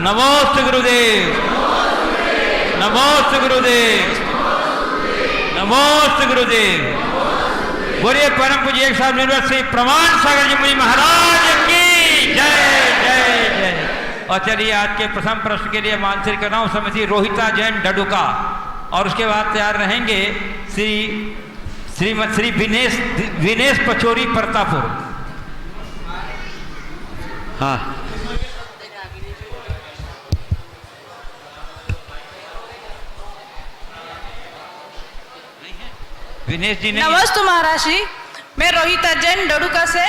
नमोस्तु गुरुदेव, नमोस्तु गुरुदेव, नमोस्तु गुरुदेव। बोलिए परम पूज्य एक साहब निर्वत श्री प्रमाण सागर जी मुझे महाराज की जय जय जय। और चलिए आज के प्रथम प्रश्न के लिए मानसिक करना समिति रोहिता जैन डडुका, और उसके बाद तैयार रहेंगे श्री विनेश पचोरी परतापुर। हाँ, विनेश जी ने। नमस्ते महाराज जी, मैं रोहिता जैन डडुका से।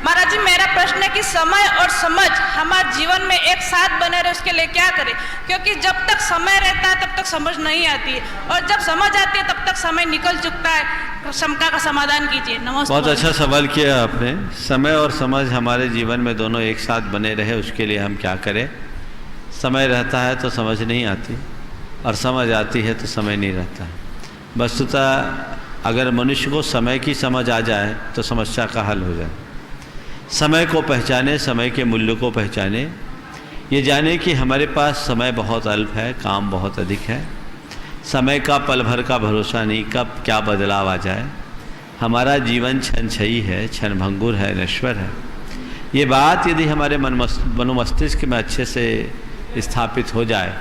महाराज जी मेरा प्रश्न है कि समय और समझ हमारे जीवन में एक साथ बने रहे उसके लिए क्या करें, क्योंकि जब तक समय रहता है तब तक समझ नहीं आती है, और जब समझ आती है तब तक समय निकल चुकता है। शंका का समाधान कीजिए। नमस्ते। बहुत अच्छा सवाल किया आपने। समय और समझ हमारे जीवन में दोनों एक साथ बने रहे उसके लिए हम क्या करें। समय रहता है तो समझ नहीं आती, और समझ आती है तो समय नहीं रहता। वस्तुतः अगर मनुष्य को समय की समझ आ जाए तो समस्या का हल हो जाए। समय को पहचाने, समय के मूल्य को पहचाने, ये जाने कि हमारे पास समय बहुत अल्प है, काम बहुत अधिक है। समय का पल भर का भरोसा नहीं, कब क्या बदलाव आ जाए। हमारा जीवन क्षणछयी है, क्षणभंगुर है, नश्वर है। ये बात यदि हमारे मनोमस्तिष्क में अच्छे से स्थापित हो जाए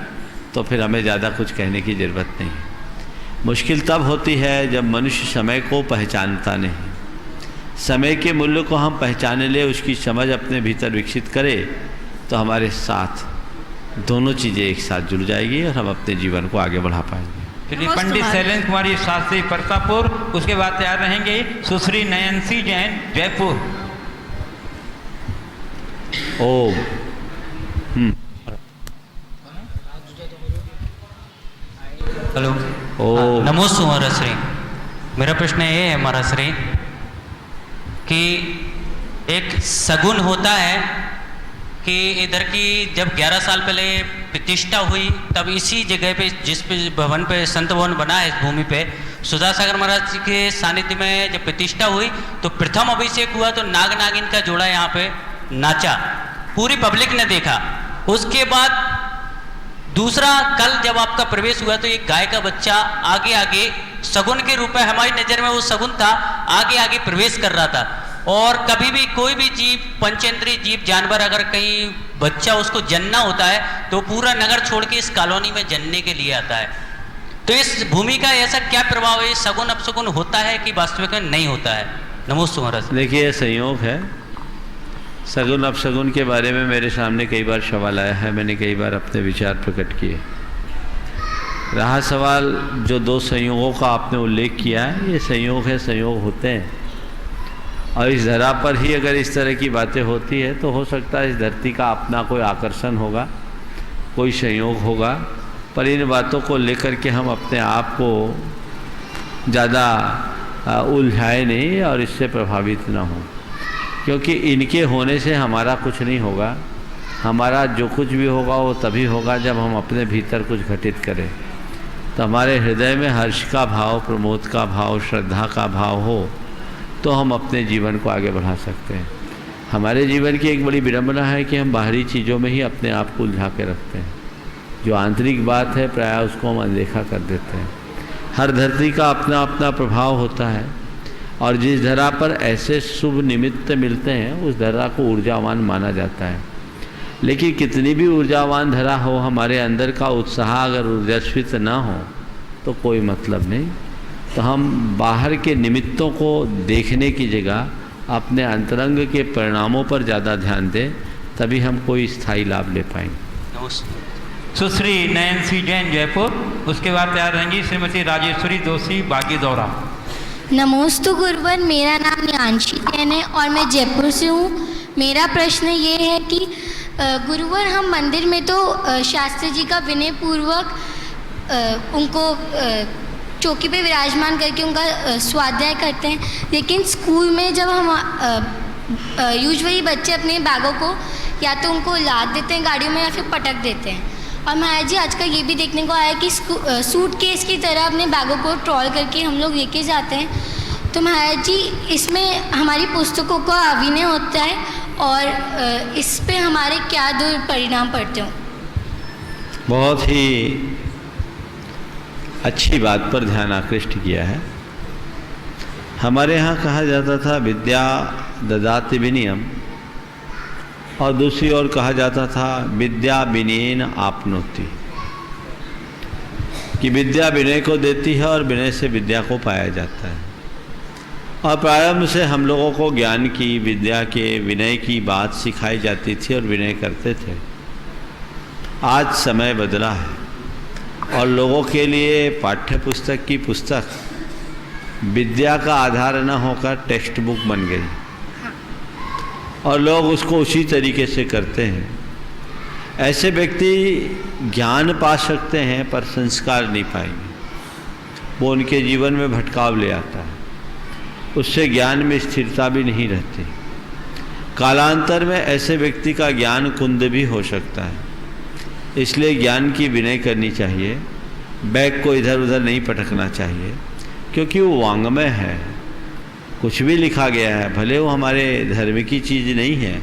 तो फिर हमें ज़्यादा कुछ कहने की ज़रूरत नहीं है। मुश्किल तब होती है जब मनुष्य समय को पहचानता नहीं। समय के मूल्य को हम पहचाने ले, उसकी समझ अपने भीतर विकसित करें तो हमारे साथ दोनों चीज़ें एक साथ जुड़ जाएगी और हम अपने जीवन को आगे बढ़ा पाएंगे। चलिए पंडित शैलेंद्र कुमारी शास्त्री परतापुर, उसके बाद तैयार रहेंगे सुश्री नयनसी जैन जयपुर। ओम। हेलो, ओम। नमोस्तु महाराज श्री। मेरा प्रश्न ये है महाराज श्री कि एक सगुन होता है कि इधर की जब 11 साल पहले प्रतिष्ठा हुई तब इसी जगह पे, जिस पे भवन पे संत भवन बना है, इस भूमि पे सुधासागर महाराज जी के सानिध्य में जब प्रतिष्ठा हुई तो प्रथम अभिषेक हुआ तो नाग नागिन का जोड़ा यहाँ पे नाचा, पूरी पब्लिक ने देखा। उसके बाद दूसरा कल जब आपका प्रवेश हुआ तो एक गाय का बच्चा आगे आगे सगुन के रूप में, हमारी नज़र में वो सगुन था, आगे आगे प्रवेश कर रहा था। और कभी भी कोई भी जीव, पंचेंद्रीय जीव जानवर, अगर कहीं बच्चा उसको जन्ना होता है तो पूरा नगर छोड़ के इस कॉलोनी में जन्ने के लिए आता है। तो इस भूमि का ऐसा क्या प्रभाव है, सगुन अपसगुन होता है कि वास्तविक में नहीं होता है? नमोस्तु महाराज। देखिए, ये संयोग है। सगुन अपशगुन के बारे में मेरे सामने कई बार सवाल आया है, मैंने कई बार अपने विचार प्रकट किए। रहा सवाल जो दो संयोगों का आपने उल्लेख किया है, ये संयोग है, संयोग होते हैं। और इस धरा पर ही अगर इस तरह की बातें होती है तो हो सकता है इस धरती का अपना कोई आकर्षण होगा, कोई संयोग होगा। पर इन बातों को लेकर के हम अपने आप को ज़्यादा उलझाए नहीं और इससे प्रभावित ना हो, क्योंकि इनके होने से हमारा कुछ नहीं होगा। हमारा जो कुछ भी होगा वो तभी होगा जब हम अपने भीतर कुछ घटित करें। तो हमारे हृदय में हर्ष का भाव, प्रमोद का भाव, श्रद्धा का भाव हो तो हम अपने जीवन को आगे बढ़ा सकते हैं। हमारे जीवन की एक बड़ी विडंबना है कि हम बाहरी चीज़ों में ही अपने आप को उलझा के रखते हैं। जो आंतरिक बात है प्रायः उसको हम अनदेखा कर देते हैं। हर धरती का अपना अपना प्रभाव होता है, और जिस धरा पर ऐसे शुभ निमित्त मिलते हैं उस धरा को ऊर्जावान माना जाता है। लेकिन कितनी भी ऊर्जावान धरा हो, हमारे अंदर का उत्साह अगर ऊर्जास्वित ना हो तो कोई मतलब नहीं। तो हम बाहर के निमित्तों को देखने की जगह अपने अंतरंग के परिणामों पर ज़्यादा ध्यान दें, तभी हम कोई स्थायी लाभ ले पाएंगे। सुश्री नयनसी जैन जयपुर, उसके बाद तैयार रहेंगी श्रीमती राजेश्वरी दोषी बागीदौरा। नमोस्तु गुरुवर, मेरा नाम यांशी जैन है और मैं जयपुर से हूँ। मेरा प्रश्न ये है कि गुरुवर, हम मंदिर में तो शास्त्री जी का विनय पूर्वक उनको चौकी पे विराजमान करके उनका स्वाध्याय करते हैं, लेकिन स्कूल में जब हम यूजुअली बच्चे अपने बैगों को या तो उनको लाद देते हैं गाड़ियों में या फिर पटक देते हैं। और महाराज जी आजकल ये भी देखने को आया कि सूट केस की तरह अपने बैगों को ट्रॉल करके हम लोग लेके जाते हैं। तो महाराज जी, इसमें हमारी पुस्तकों का अभिनय होता है और इस पे हमारे क्या दुष्परिणाम पड़ते हो? बहुत ही अच्छी बात पर ध्यान आकृष्ट किया है। हमारे यहाँ कहा जाता था विद्या ददाति विनयम, और दूसरी ओर कहा जाता था विद्या विनयेन आपनोति, कि विद्या विनय को देती है और विनय से विद्या को पाया जाता है। और प्रारंभ से हम लोगों को ज्ञान की, विद्या के, विनय की बात सिखाई जाती थी और विनय करते थे। आज समय बदला है और लोगों के लिए पाठ्य पुस्तक की पुस्तक विद्या का आधार न होकर टेक्स्ट बुक बन गई और लोग उसको उसी तरीके से करते हैं। ऐसे व्यक्ति ज्ञान पा सकते हैं पर संस्कार नहीं पाएंगे, वो उनके जीवन में भटकाव ले आता है, उससे ज्ञान में स्थिरता भी नहीं रहती। कालांतर में ऐसे व्यक्ति का ज्ञान कुंद भी हो सकता है। इसलिए ज्ञान की विनय करनी चाहिए, बैग को इधर उधर नहीं पटकना चाहिए, क्योंकि वो वांग्मय है, कुछ भी लिखा गया है, भले वो हमारे धर्म की चीज़ नहीं है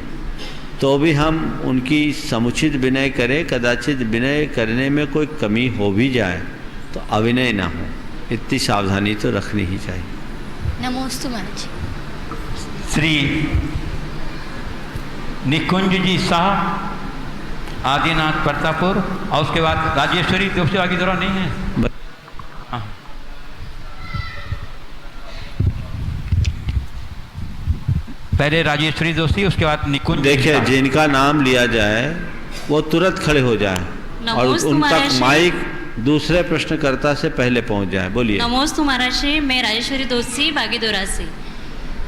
तो भी हम उनकी समुचित विनय करें। कदाचित विनय करने में कोई कमी हो भी जाए तो अविनय ना हो, इतनी सावधानी तो रखनी ही चाहिए। नमोस्तु महाराज जी। श्री निकुंज जी शाह, आदिनाथ प्रतापुर, और उसके बाद राजेश्वरी दोस्तों आगे दौरा नहीं है। हाँ। पहले राजेश्वरी दोस्ती, उसके बाद निकुंज। देखिए, जिनका नाम लिया जाए वो तुरंत खड़े हो जाए और उन तक माइक दूसरे प्रश्नकर्ता से पहले पहुंच जाए। बोलिए। नमोस्तु महाराज जी, मैं राजेश्वरी दोस्ती बागीदोरा से।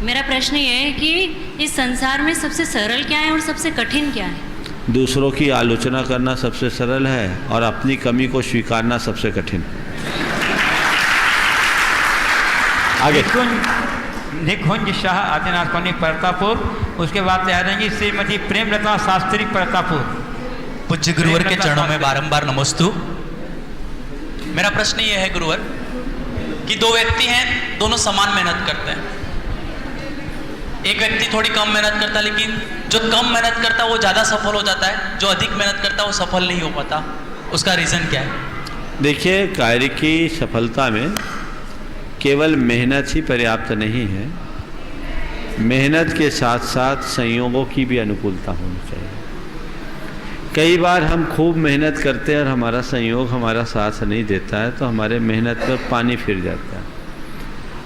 मेरा प्रश्न ये है कि इस संसार में सबसे सरल क्या है और सबसे कठिन क्या है? दूसरों की आलोचना करना सबसे सरल है और अपनी कमी को स्वीकारना सबसे कठिन। आगे। निकुंज शाह, आदिनाथ कॉलोनी प्रतापुर, उसके बाद तैयार रहेंगी श्रीमती प्रेमलता शास्त्री प्रतापुर। पूज्य गुरुवर के चरणों में बारंबार नमोस्तु। मेरा प्रश्न ये है गुरुवर कि दो व्यक्ति हैं, दोनों समान मेहनत करते हैं। एक व्यक्ति थोड़ी कम मेहनत करता है, लेकिन जो कम मेहनत करता है वो ज़्यादा सफल हो जाता है, जो अधिक मेहनत करता है वो सफल नहीं हो पाता। उसका रीज़न क्या है? देखिए, कार्य की सफलता में केवल मेहनत ही पर्याप्त नहीं है, मेहनत के साथ साथ संयोगों की भी अनुकूलता होनी चाहिए। कई बार हम खूब मेहनत करते हैं और हमारा संयोग हमारा साथ नहीं देता है तो हमारे मेहनत पर पानी फिर जाता है,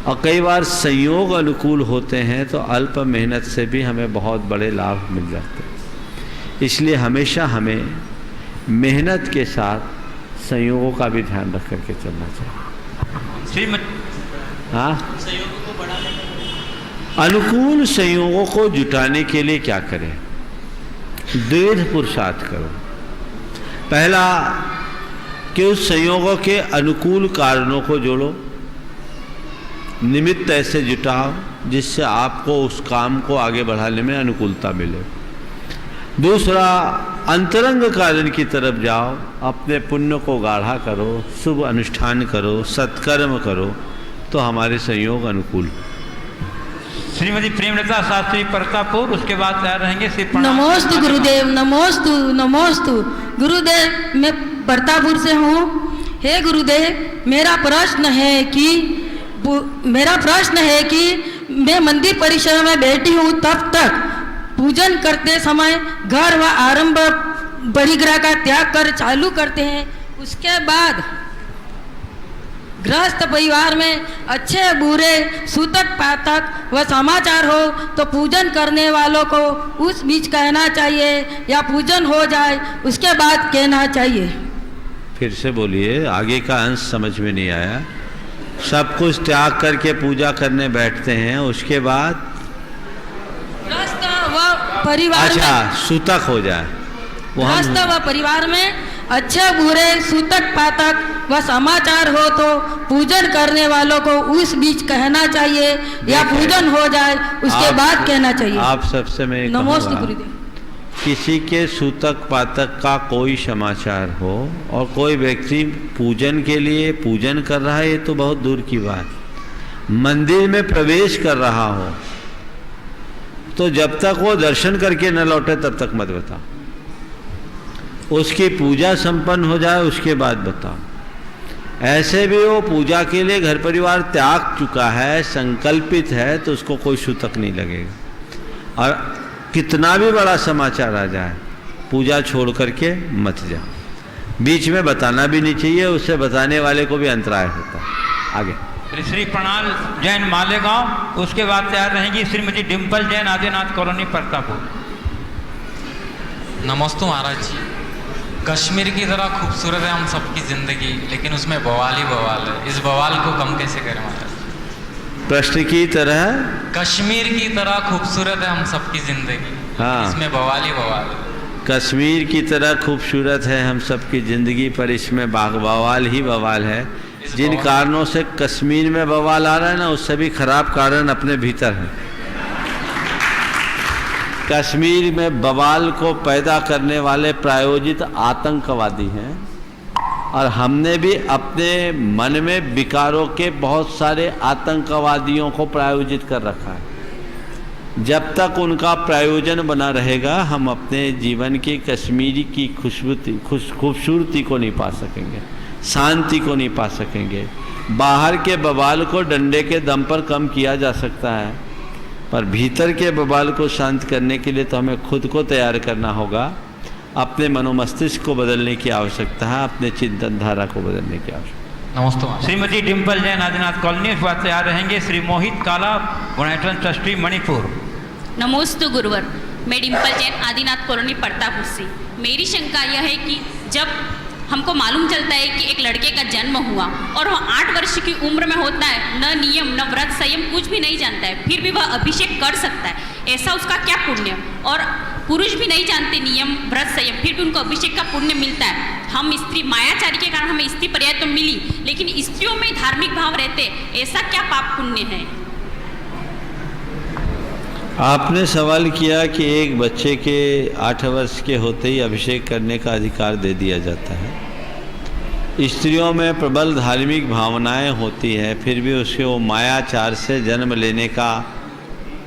और कई बार संयोग अनुकूल होते हैं तो अल्प मेहनत से भी हमें बहुत बड़े लाभ मिल जाते हैं। इसलिए हमेशा हमें मेहनत के साथ संयोगों का भी ध्यान रख करके चलना चाहिए। हाँ, अनुकूल संयोगों को जुटाने के लिए क्या करें? दृढ़ पुरुषार्थ करो। पहला कि उस संयोगों के अनुकूल कारणों को जोड़ो, निमित्त ऐसे जुटाओ जिससे आपको उस काम को आगे बढ़ाने में अनुकूलता मिले। दूसरा, अंतरंग कारण की तरफ जाओ, अपने पुण्य को गाढ़ा करो, शुभ अनुष्ठान करो, सत्कर्म करो, तो हमारे संयोग अनुकूल। श्रीमती प्रेमलता शास्त्री प्रतापुर, उसके बाद तैयार रहेंगे श्री। नमोस्तु गुरुदेव। नमोस्तु नमोस्तु गुरुदेव, मैं प्रतापुर से हूँ। हे गुरुदेव, मेरा प्रश्न है कि मैं मंदिर परिसर में बैठी हूँ, तब तक पूजन करते समय घर व आरंभ परिग्रह का त्याग कर चालू करते हैं। उसके बाद गृहस्थ परिवार में अच्छे बुरे सूतक पातक व समाचार हो तो पूजन करने वालों को उस बीच कहना चाहिए या पूजन हो जाए उसके बाद कहना चाहिए? फिर से बोलिए, आगे का अंश समझ में नहीं आया। सब कुछ त्याग करके पूजा करने बैठते हैं, उसके बाद गृहस्थ व परिवार सूतक हो जाए। गृहस्थ व परिवार में अच्छे बुरे सूतक पातक व समाचार हो तो पूजन करने वालों को उस बीच कहना चाहिए या पूजन हो जाए उसके बाद कहना चाहिए? आप सबसे मैं नमोस्तु गुरुदेव। किसी के सूतक पातक का कोई समाचार हो और कोई व्यक्ति पूजन के लिए पूजन कर रहा है, ये तो बहुत दूर की बात। मंदिर में प्रवेश कर रहा हो तो जब तक वो दर्शन करके न लौटे तब तक मत बताओ। उसकी पूजा संपन्न हो जाए उसके बाद बताओ। ऐसे भी वो पूजा के लिए घर परिवार त्याग चुका है, संकल्पित है, तो उसको कोई सूतक नहीं लगेगा। और कितना भी बड़ा समाचार आ जाए, पूजा छोड़ करके मत जाओ। बीच में बताना भी नहीं चाहिए, उससे बताने वाले को भी अंतराय होता है। आगे श्री प्रणाल जैन मालेगांव, उसके बाद तैयार रहेंगी श्रीमती डिम्पल जैन, आदिनाथ कॉलोनी, परतापुर। नमस्ते महाराज जी। कश्मीर की तरह खूबसूरत है हम सबकी ज़िंदगी, लेकिन उसमें बवाल ही बवाल है। इस बवाल को कम कैसे करें महाराज? प्रश्न की तरह कश्मीर की तरह खूबसूरत है हम सबकी ज़िंदगी, हाँ। इसमें बवाल ही बवाल है। कश्मीर की तरह खूबसूरत है हम सबकी ज़िंदगी, पर इसमें बवाल ही बवाल है। जिन कारणों से कश्मीर में बवाल आ रहा है ना, उससे भी खराब कारण अपने भीतर है। कश्मीर में बवाल को पैदा करने वाले प्रायोजित आतंकवादी हैं, और हमने भी अपने मन में विकारों के बहुत सारे आतंकवादियों को प्रायोजित कर रखा है। जब तक उनका प्रायोजन बना रहेगा, हम अपने जीवन की कश्मीरी की खूबसूरती को नहीं पा सकेंगे, शांति को नहीं पा सकेंगे। बाहर के बवाल को डंडे के दम पर कम किया जा सकता है, पर भीतर के बवाल को शांत करने के लिए तो हमें खुद को तैयार करना होगा। अपने मनोमस्तिष्क को बदलने की आवश्यकता है, अपने चिंतन धारा को बदलने की आवश्यकता। नमस्ते। श्रीमती डिम्पल जैन, आदिनाथ कॉलोनी, इस बात तैयार रहेंगे श्री मोहित काला, गुणायतन ट्रस्टी, मणिपुर। नमोस्तु गुरुवर, मैं डिम्पल जैन, आदिनाथ कॉलोनी, परतापुर से। मेरी शंका यह है कि जब हमको मालूम चलता है कि एक लड़के का जन्म हुआ और वह 8 वर्ष की उम्र में होता है, न नियम न व्रत संयम कुछ भी नहीं जानता है, फिर भी वह अभिषेक कर सकता है, ऐसा उसका क्या पुण्य? और पुरुष भी नहीं जानते नियम व्रत संयम, फिर भी उनको अभिषेक का पुण्य मिलता है। हम स्त्री मायाचारी के कारण हमें स्त्री पर्याय तो मिली, लेकिन स्त्रियों में धार्मिक भाव रहते, ऐसा क्या पाप पुण्य है? आपने सवाल किया कि एक बच्चे के 8 वर्ष के होते ही अभिषेक करने का अधिकार दे दिया जाता है। स्त्रियों में प्रबल धार्मिक भावनाएं होती हैं, फिर भी उसके वो मायाचार से जन्म लेने का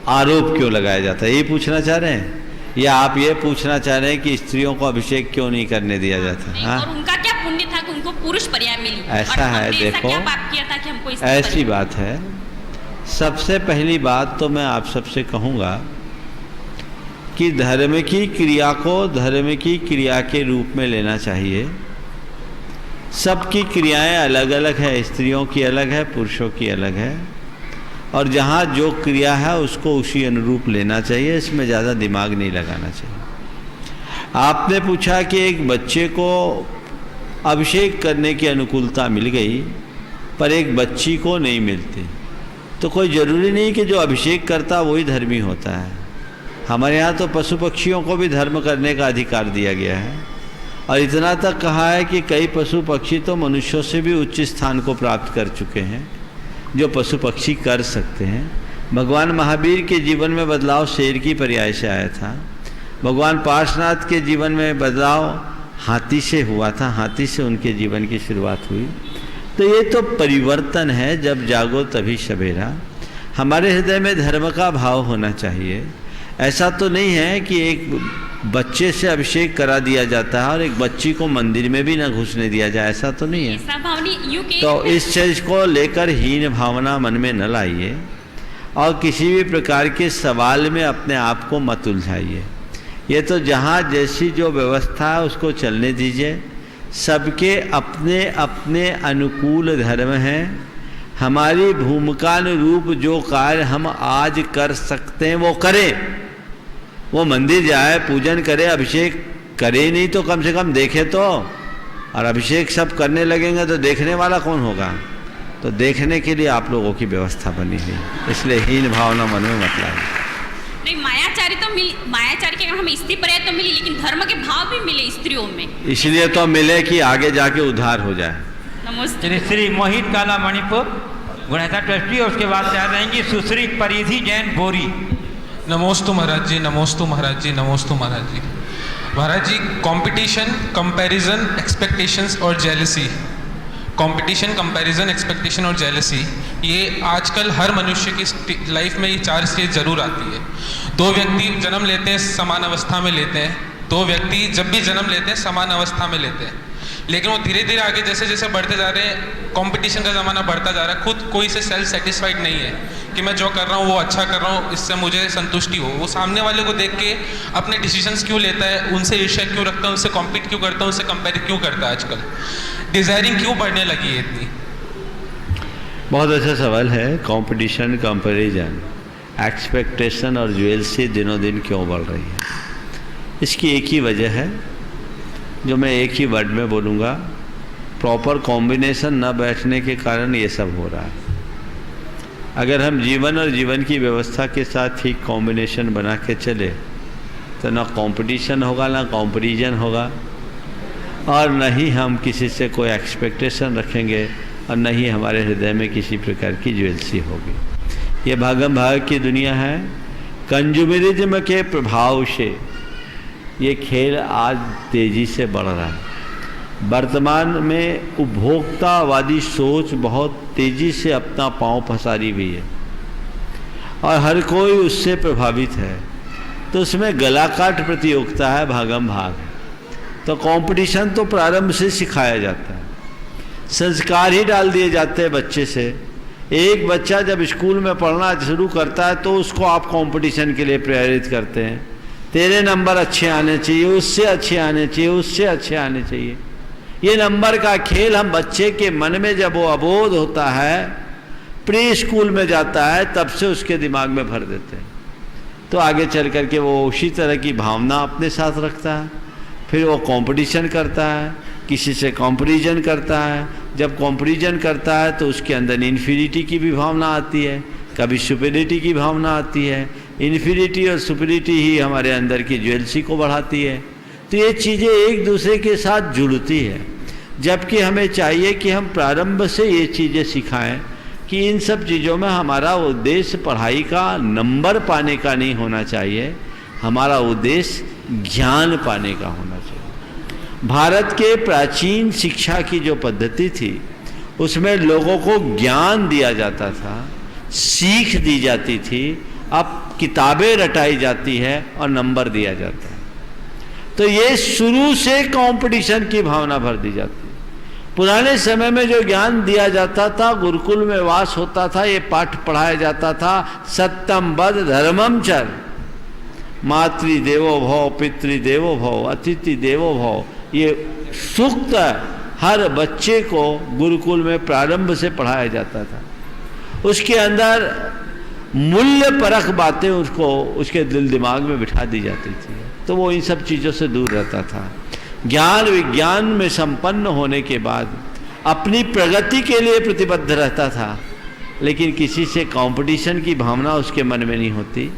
आरोप क्यों लगाया जाता है, ये पूछना चाह रहे हैं? या आप ये पूछना चाह रहे हैं कि स्त्रियों को अभिषेक क्यों नहीं करने दिया जाता? हाँ, और उनका क्या पुण्य था कि उनको पुरुष पर्याय मिली? ऐसा है, देखो क्या पाप किया था कि हमको ऐसी बात है। सबसे पहली बात तो मैं आप सबसे कहूँगा कि धर्म की क्रिया को धर्म की क्रिया के रूप में लेना चाहिए। सबकी क्रियाएं अलग अलग है, स्त्रियों की अलग है, पुरुषों की अलग है, और जहाँ जो क्रिया है उसको उसी अनुरूप लेना चाहिए, इसमें ज़्यादा दिमाग नहीं लगाना चाहिए। आपने पूछा कि एक बच्चे को अभिषेक करने की अनुकूलता मिल गई पर एक बच्ची को नहीं मिलती, तो कोई ज़रूरी नहीं कि जो अभिषेक करता वही धर्मी होता है। हमारे यहाँ तो पशु पक्षियों को भी धर्म करने का अधिकार दिया गया है, और इतना तक कहा है कि कई पशु पक्षी तो मनुष्यों से भी उच्च स्थान को प्राप्त कर चुके हैं, जो पशु पक्षी कर सकते हैं। भगवान महावीर के जीवन में बदलाव शेर की पर्याय से आया था। भगवान पार्श्वनाथ के जीवन में बदलाव हाथी से हुआ था, हाथी से उनके जीवन की शुरुआत हुई। तो ये तो परिवर्तन है, जब जागो तभी सवेरा। हमारे हृदय में धर्म का भाव होना चाहिए। ऐसा तो नहीं है कि एक बच्चे से अभिषेक करा दिया जाता है और एक बच्ची को मंदिर में भी ना घुसने दिया जाए, ऐसा तो नहीं है। तो इस चीज़ को लेकर हीन भावना मन में न लाइए और किसी भी प्रकार के सवाल में अपने आप को मत उलझाइए। ये तो जहाँ जैसी जो व्यवस्था है उसको चलने दीजिए। सबके अपने अपने अनुकूल धर्म हैं। हमारी भूमिकानुरूप जो कार्य हम आज कर सकते हैं वो करें। वो मंदिर जाए, पूजन करे, अभिषेक करे, नहीं तो कम से कम देखे तो। और अभिषेक सब करने लगेंगे तो देखने वाला कौन होगा? तो देखने के लिए आप लोगों की व्यवस्था बनी है, इसलिए हीन भावना मन में मत लाए। नहीं, मायाचारी तो मिली, मायाचारी के हमें स्त्री पर्याय तो मिली, लेकिन धर्म के भाव भी मिले स्त्रियों में, इसलिए तो मिले कि आगे जाके उद्धार हो जाए। नमस्ते। श्री मोहित काला, मणिपुर, गुणैता ट्रस्टी, और उसके बाद तैयार रहेंगी सुश्री परिधि जैन, बोरी। नमोस्तु महाराज जी, नमोस्तु महाराज जी, नमोस्तु महाराज जी। महाराज जी, कंपटीशन, कंपैरिजन, एक्सपेक्टेशंस और जेलसी, कंपटीशन, कंपैरिजन, एक्सपेक्टेशन और जेलसी, ये आजकल हर मनुष्य की लाइफ में ये 4 चीज़ जरूर आती है। 2 व्यक्ति जन्म लेते हैं, समान अवस्था में लेते हैं, दो व्यक्ति जब भी जन्म लेते हैं समान अवस्था में लेते हैं, लेकिन वो धीरे धीरे आगे जैसे जैसे बढ़ते जा रहे हैं, कंपटीशन का ज़माना बढ़ता जा रहा है, खुद कोई से सेल्फ सेटिस्फाइड नहीं है कि मैं जो कर रहा हूँ वो अच्छा कर रहा हूँ, इससे मुझे संतुष्टि हो। वो सामने वाले को देख के अपने डिसीजंस क्यों लेता है, उनसे ईर्ष्या क्यों रखता है, उनसे कॉम्पीट क्यों करता है, उनसे कंपेयर क्यों करता है, आजकल डिज़ायरिंग क्यों बढ़ने लगी है इतनी? बहुत अच्छा सवाल है। कंपटीशन, कंपैरिजन, एक्सपेक्टेशन और ज्वेलसी दिनों दिन क्यों बढ़ रही है? इसकी एक ही वजह है जो मैं एक ही वर्ड में बोलूँगा, प्रॉपर कॉम्बिनेशन न बैठने के कारण ये सब हो रहा है। अगर हम जीवन और जीवन की व्यवस्था के साथ ठीक कॉम्बिनेशन बना के चले तो ना कंपटीशन होगा, ना कंपैरिजन होगा, और न ही हम किसी से कोई एक्सपेक्टेशन रखेंगे, और न ही हमारे हृदय में किसी प्रकार की ज्वेलसी होगी। ये भागम भाग की दुनिया है। कंज्यूमरिज्म के प्रभाव से ये खेल आज तेज़ी से बढ़ रहा है। वर्तमान में उपभोक्तावादी सोच बहुत तेज़ी से अपना पांव पसारी हुई है और हर कोई उससे प्रभावित है। तो उसमें गलाकाट प्रतियोगिता है, भागम भाग है। तो कंपटीशन तो प्रारंभ से सिखाया जाता है, संस्कार ही डाल दिए जाते हैं बच्चे से। एक बच्चा जब स्कूल में पढ़ना शुरू करता है तो उसको आप कंपटीशन के लिए प्रेरित करते हैं, तेरे नंबर अच्छे आने चाहिए, उससे अच्छे आने चाहिए, उससे अच्छे आने चाहिए। ये नंबर का खेल हम बच्चे के मन में जब वो अबोध होता है, प्री स्कूल में जाता है, तब से उसके दिमाग में भर देते हैं। तो आगे चल कर के वो उसी तरह की भावना अपने साथ रखता है, फिर वो कंपटीशन करता है, किसी से कंपैरिजन करता है। जब कंपैरिजन करता है तो उसके अंदर इन्फीरिटी की भी भावना आती है, कभी सुपीरियरिटी की भावना आती है। इन्फीरियरिटी और सुपीरियरिटी ही हमारे अंदर की ज्वेलसी को बढ़ाती है। तो ये चीज़ें एक दूसरे के साथ जुड़ती है, जबकि हमें चाहिए कि हम प्रारंभ से ये चीज़ें सिखाएं कि इन सब चीज़ों में हमारा उद्देश्य पढ़ाई का नंबर पाने का नहीं होना चाहिए, हमारा उद्देश्य ज्ञान पाने का होना चाहिए। भारत के प्राचीन शिक्षा की जो पद्धति थी उसमें लोगों को ज्ञान दिया जाता था, सीख दी जाती थी। अब किताबें रटाई जाती है और नंबर दिया जाता है। तो ये शुरू से कंपटीशन की भावना भर दी जाती है। पुराने समय में जो ज्ञान दिया जाता था, गुरुकुल में वास होता था, ये पाठ पढ़ाया जाता था, सत्यम वद धर्मम चर, मातृदेवो भव, पितृदेवो भव, अतिथि देवो भव। ये सूक्त हर बच्चे को गुरुकुल में प्रारंभ से पढ़ाया जाता था। उसके अंदर मूल्य परख बातें उसको उसके दिल दिमाग में बिठा दी जाती थी, तो वो इन सब चीज़ों से दूर रहता था। ज्ञान विज्ञान में संपन्न होने के बाद अपनी प्रगति के लिए प्रतिबद्ध रहता था, लेकिन किसी से कंपटीशन की भावना उसके मन में नहीं होती।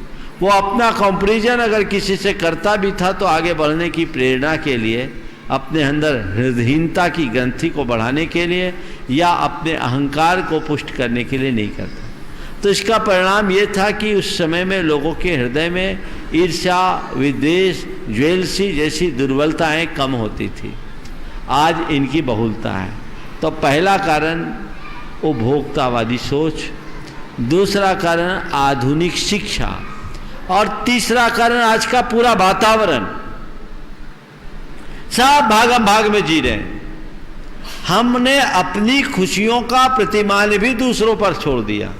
वो अपना कंपैरिजन अगर किसी से करता भी था तो आगे बढ़ने की प्रेरणा के लिए, अपने अंदर हृदयहीनता की ग्रंथि को बढ़ाने के लिए या अपने अहंकार को पुष्ट करने के लिए नहीं करता। तो इसका परिणाम ये था कि उस समय में लोगों के हृदय में ईर्ष्या, विद्वेष, ज्वेलसी जैसी दुर्बलताएं कम होती थी। आज इनकी बहुलता है। तो पहला कारण उपभोक्तावादी सोच, दूसरा कारण आधुनिक शिक्षा, और तीसरा कारण आज का पूरा वातावरण। सब भागम भाग में जी रहे हैं। हमने अपनी खुशियों का प्रतिमान भी दूसरों पर छोड़ दिया।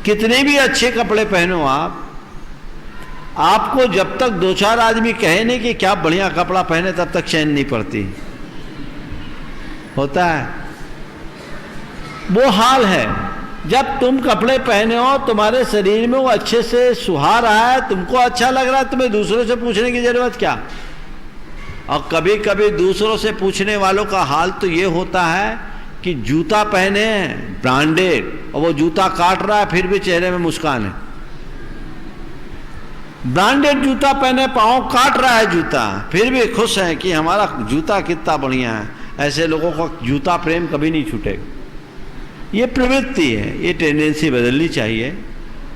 कितने भी अच्छे कपड़े पहनो आपको जब तक दो चार आदमी कहे नहीं कि क्या बढ़िया कपड़ा पहने, तब तक चैन नहीं पड़ती। होता है वो हाल है। जब तुम कपड़े पहने हो, तुम्हारे शरीर में वो अच्छे से सुहा रहा है, तुमको अच्छा लग रहा है, तुम्हें दूसरों से पूछने की जरूरत क्या। और कभी कभी दूसरों से पूछने वालों का हाल तो ये होता है कि जूता पहने हैं ब्रांडेड, और वो जूता काट रहा है फिर भी चेहरे में मुस्कान है। ब्रांडेड जूता पहने, पाँव काट रहा है जूता, फिर भी खुश है कि हमारा जूता कितना बढ़िया है। ऐसे लोगों का जूता प्रेम कभी नहीं छूटेगा। ये प्रवृत्ति है, ये टेंडेंसी बदलनी चाहिए।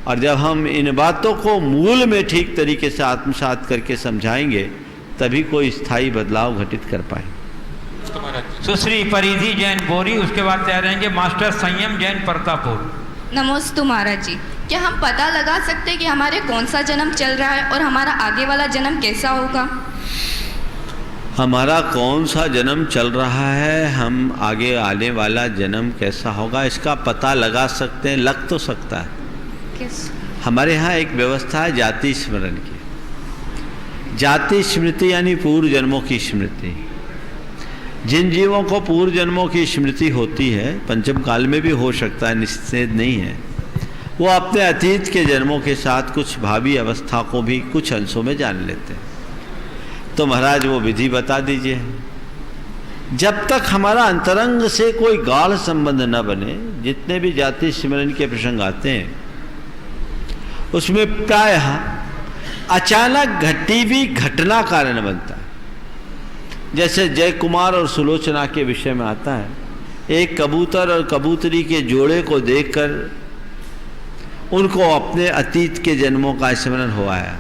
और जब हम इन बातों को मूल में ठीक तरीके से आत्मसात करके समझाएंगे, तभी कोई स्थायी बदलाव घटित कर पाएंगे। सुश्री परिधि जैन बोरी, उसके बाद तैयार रहेंगे मास्टर संयम जैन परतापुर। नमोस्तु महाराज जी, क्या हम पता लगा सकते हैं कि हमारे कौन सा जन्म चल रहा है और हमारा आगे वाला जन्म कैसा होगा? हमारा कौन सा जन्म चल रहा है, हम आगे आने वाला जन्म कैसा होगा, इसका पता लगा सकते हैं, लग तो सकता है। हमारे यहाँ एक व्यवस्था है जाति स्मरण की। जाति स्मृति यानी पूर्व जन्मों की स्मृति। जिन जीवों को पूर्व जन्मों की स्मृति होती है, पंचम काल में भी हो सकता है, निषेध नहीं है, वो अपने अतीत के जन्मों के साथ कुछ भावी अवस्था को भी कुछ अंशों में जान लेते हैं। तो महाराज वो विधि बता दीजिए। जब तक हमारा अंतरंग से कोई गाढ़ संबंध न बने, जितने भी जाति स्मरण के प्रसंग आते हैं उसमें प्रायः अचानक घटी हुई घटना कारण बनता है। जैसे जय कुमार और सुलोचना के विषय में आता है, एक कबूतर और कबूतरी के जोड़े को देखकर उनको अपने अतीत के जन्मों का स्मरण हो आया।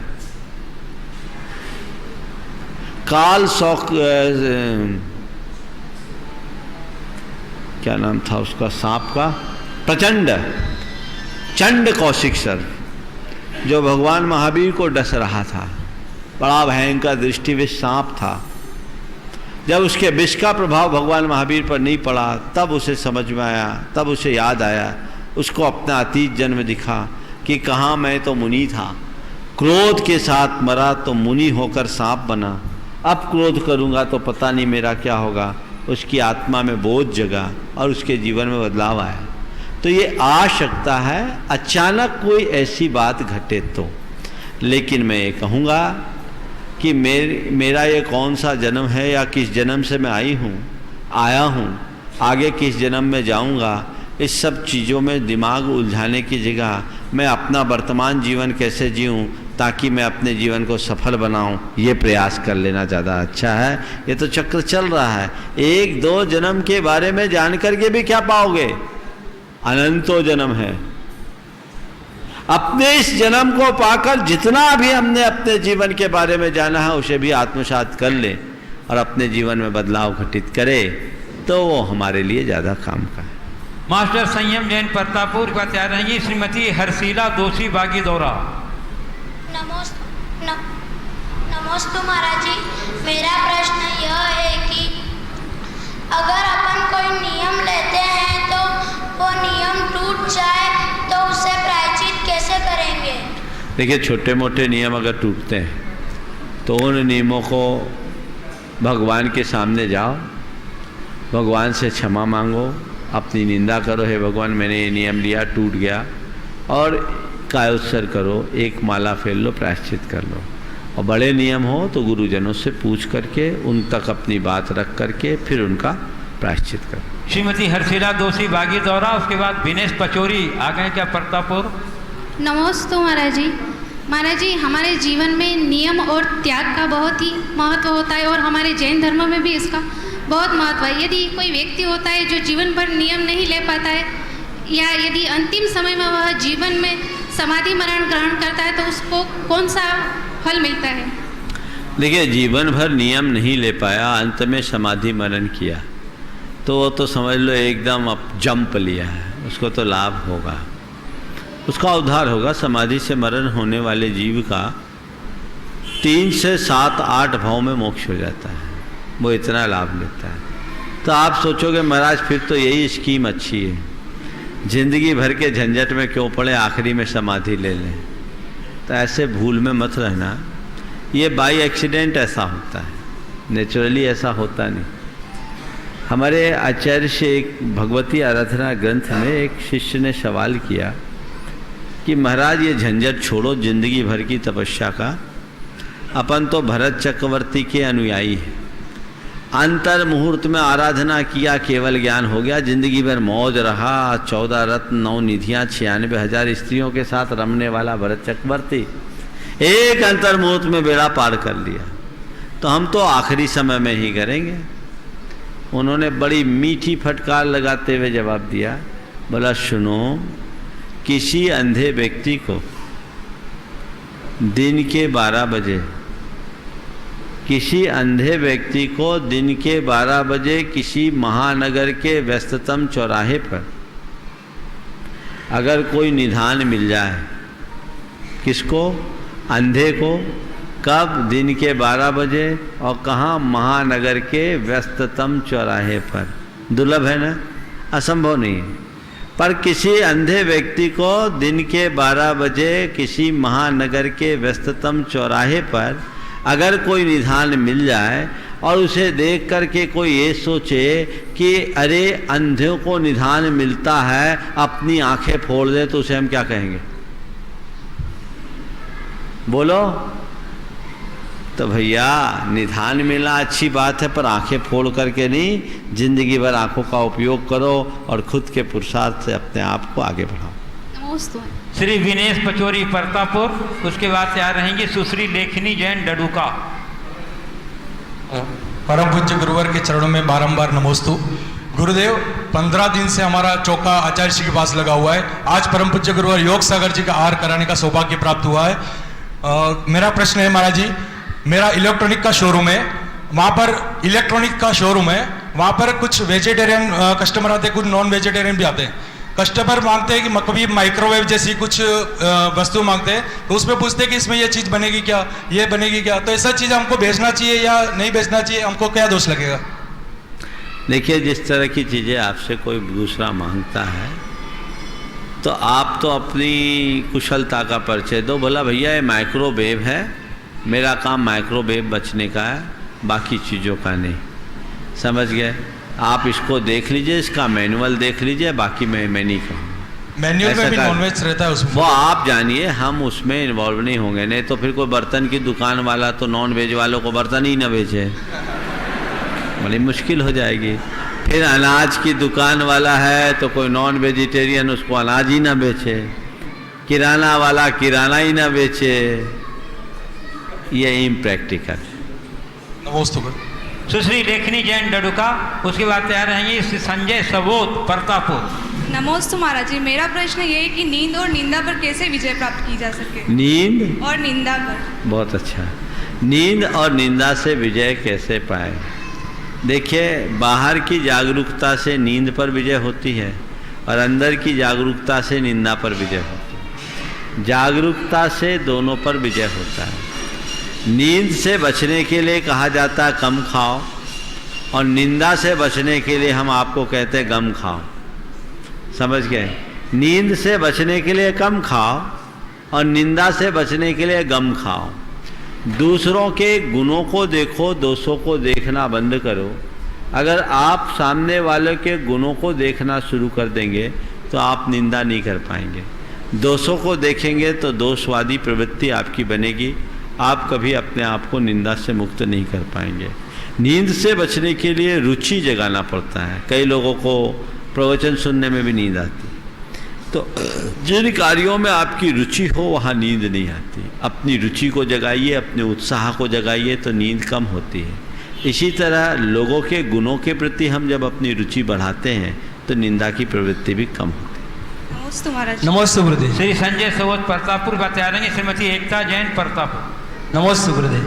काल शौक क्या नाम था उसका सांप का, प्रचंड चंड कौशिक सर्प, जो भगवान महावीर को डस रहा था, बड़ा भयंकर दृष्टिविष सांप था। जब उसके विष का प्रभाव भगवान महावीर पर नहीं पड़ा, तब उसे समझ में आया, तब उसे याद आया, उसको अपना अतीत जन्म दिखा कि कहाँ मैं तो मुनि था, क्रोध के साथ मरा तो मुनि होकर सांप बना, अब क्रोध करूँगा तो पता नहीं मेरा क्या होगा। उसकी आत्मा में बोध जगा और उसके जीवन में बदलाव आया। तो ये आ सकता है अचानक कोई ऐसी बात घटे तो। लेकिन मैं ये कहूँगा कि मेरा ये कौन सा जन्म है या किस जन्म से मैं आया हूँ, आगे किस जन्म में जाऊँगा, इस सब चीज़ों में दिमाग उलझाने की जगह मैं अपना वर्तमान जीवन कैसे जीऊँ ताकि मैं अपने जीवन को सफल बनाऊं, ये प्रयास कर लेना ज़्यादा अच्छा है। ये तो चक्र चल रहा है। एक दो जन्म के बारे में जान करके भी क्या पाओगे, अनंतों जन्म है। अपने इस जन्म को पाकर जितना भी हमने अपने जीवन के बारे में जाना है उसे भी आत्मसात कर ले और अपने जीवन में बदलाव घटित करे, तो वो हमारे लिए ज़्यादा काम का है। मास्टर संयम जैन प्रतापपुर का तैयार रहेंगी श्रीमती हर्षिला दोषी बागी दौरा। नमोस्तु महाराज जी, मेरा प्रश्न यह है कि अगर अपन कोई नियम लेते हैं तो वो नियम टूट जाए तो उसे प्रायश्चित कैसे करेंगे? देखिए, छोटे मोटे नियम अगर टूटते हैं तो उन नियमों को भगवान के सामने जाओ, भगवान से क्षमा मांगो, अपनी निंदा करो, हे भगवान मैंने ये नियम लिया, टूट गया, और कायोत्सर्ग करो, एक माला फेर लो, प्रायश्चित कर लो। और बड़े नियम हो तो गुरुजनों से पूछ करके उन तक अपनी बात रख करके फिर उनका प्रायश्चित करो। श्रीमती हर्षिला दोषी बागी दौरा, उसके बाद विनेश पचौरी आ गए क्या प्रतापपुर। नमोस्तु महाराज जी। महाराज जी, हमारे जीवन में नियम और त्याग का बहुत ही महत्व होता है और हमारे जैन धर्म में भी इसका बहुत महत्व है। यदि कोई व्यक्ति होता है जो जीवन भर नियम नहीं ले पाता है या यदि अंतिम समय में वह जीवन में समाधि मरण ग्रहण करता है तो उसको कौन सा फल मिलता है? देखिए, जीवन भर नियम नहीं ले पाया, अंत में समाधि मरण किया, तो वो तो समझ लो एकदम अब जंप लिया है, उसको तो लाभ होगा, उसका उद्धार होगा। समाधि से मरण होने वाले जीव का 3 से 7-8 भाव में मोक्ष हो जाता है, वो इतना लाभ लेता है। तो आप सोचोगे महाराज फिर तो यही स्कीम अच्छी है, जिंदगी भर के झंझट में क्यों पड़े, आखिरी में समाधि ले लें। तो ऐसे भूल में मत रहना, ये बाई एक्सीडेंट ऐसा होता है, नेचुरली ऐसा होता नहीं। हमारे आचार्य से एक भगवती आराधना ग्रंथ में एक शिष्य ने सवाल किया कि महाराज ये झंझट छोड़ो, जिंदगी भर की तपस्या का, अपन तो भरत चक्रवर्ती के अनुयायी हैं, अंतर मुहूर्त में आराधना किया, केवल ज्ञान हो गया, जिंदगी भर मौज रहा, 14 रत्न 9 निधियाँ 96,000 स्त्रियों के साथ रमने वाला भरत चक्रवर्ती एक अंतर मुहूर्त में बेड़ा पार कर लिया, तो हम तो आखिरी समय में ही करेंगे। उन्होंने बड़ी मीठी फटकार लगाते हुए जवाब दिया, बोला सुनो, किसी अंधे व्यक्ति को दिन के 12 बजे दिन के 12 बजे किसी महानगर के व्यस्ततम चौराहे पर अगर कोई निधान मिल जाए, किसको? अंधे को। कब? दिन के 12 बजे। और कहाँ? महानगर के व्यस्ततम चौराहे पर। दुर्लभ है ना, असंभव नहीं है। पर किसी अंधे व्यक्ति को दिन के 12 बजे किसी महानगर के व्यस्ततम चौराहे पर अगर कोई निधान मिल जाए और उसे देख कर के कोई ये सोचे कि अरे अंधों को निधान मिलता है, अपनी आंखें फोड़ दे, तो उसे हम क्या कहेंगे? बोलो। तो भैया निधान मिला अच्छी बात है, पर आंखें फोड़ करके नहीं, जिंदगी भर आंखों का उपयोग करो और खुद के पुरुषार्थ से अपने आप को आगे बढ़ाओ। श्री विनेश पचोरी परतापुर, उसके बाद से आ रहेंगी सुश्री लेखनी जैन डडुका। परम पूज्य गुरुवर के चरणों में बारंबार नमोस्तु। गुरुदेव, 15 दिन से हमारा चौका आचार्य जी के पास लगा हुआ है। आज परम पूज्य गुरुवर योग सागर जी का आहार कराने का सौभाग्य प्राप्त हुआ है। मेरा प्रश्न है महाराज जी, मेरा इलेक्ट्रॉनिक का शोरूम है, वहाँ पर इलेक्ट्रॉनिक का शोरूम है, वहाँ पर कुछ वेजिटेरियन कस्टमर आते हैं, कुछ नॉन वेजिटेरियन भी आते हैं। कस्टमर मांगते हैं कि कभी माइक्रोवेव जैसी कुछ वस्तु मांगते हैं, तो उसमें पूछते हैं कि इसमें ये चीज़ बनेगी क्या, ये बनेगी क्या, तो ऐसा चीज़ हमको भेजना चाहिए या नहीं भेजना चाहिए, हमको क्या दोष लगेगा? देखिए, जिस तरह की चीज़ें आपसे कोई दूसरा मांगता है तो आप तो अपनी कुशलता का परिचय दो। बोला भैया ये माइक्रोवेव है, मेरा काम माइक्रोवेव बचने का है, बाकी चीज़ों का नहीं। समझ गए? आप इसको देख लीजिए, इसका मैनुअल देख लीजिए, बाकी मैं नहीं कहूँगा। मैनुअल में भी नॉनवेज रहता है उसमें? वो आप जानिए, हम उसमें इन्वॉल्व नहीं होंगे। नहीं तो फिर कोई बर्तन की दुकान वाला तो नॉन वेज वालों को बर्तन ही न बेचे, बड़ी मुश्किल हो जाएगी। फिर अनाज की दुकान वाला है तो कोई नॉन वेजिटेरियन उसको अनाज ही ना बेचे, किराना वाला किराना ही ना बेचे, ये इम्प्रैक्टिकल। सुश्री लेखनी जैन डडुका, उसके बाद तैयार रहेंगे श्री संजय सबोत परतापुर। नमोस्तु महाराज जी, मेरा प्रश्न ये है कि नींद और निंदा पर कैसे विजय प्राप्त की जा सके? नींद और निंदा पर। बहुत अच्छा। नींद और निंदा से विजय कैसे पाए? देखिए, बाहर की जागरूकता से नींद पर विजय होती है और अंदर की जागरूकता से निंदा पर विजय होती है। जागरूकता से दोनों पर विजय होता है। नींद से बचने के लिए कहा जाता है कम खाओ, और निंदा से बचने के लिए हम आपको कहते हैं गम खाओ। समझ गए? नींद से बचने के लिए कम खाओ और निंदा से बचने के लिए गम खाओ। दूसरों के गुणों को देखो, दोषों को देखना बंद करो। अगर आप सामने वाले के गुणों को देखना शुरू कर देंगे तो आप निंदा नहीं कर पाएंगे। दोषों को देखेंगे तो दोषवादी प्रवृत्ति आपकी बनेगी, आप कभी अपने आप को निंदा से मुक्त नहीं कर पाएंगे। नींद से बचने के लिए रुचि जगाना पड़ता है। कई लोगों को प्रवचन सुनने में भी नींद आती, तो जिन कार्यों में आपकी रुचि हो वहाँ नींद नहीं आती। अपनी रुचि को जगाइए, अपने उत्साह को जगाइए, तो नींद कम होती है। इसी तरह लोगों के गुणों के प्रति हम जब अपनी रुचि बढ़ाते हैं तो निंदा की प्रवृत्ति भी कम होती है। नमोस्तु महाराज। नमोस्तु गुरुदेव। श्री संजय सबोत परतापुर बता रहेंगे श्रीमती एकता जैन परतापुर। नमोस्तु गुरुदेव।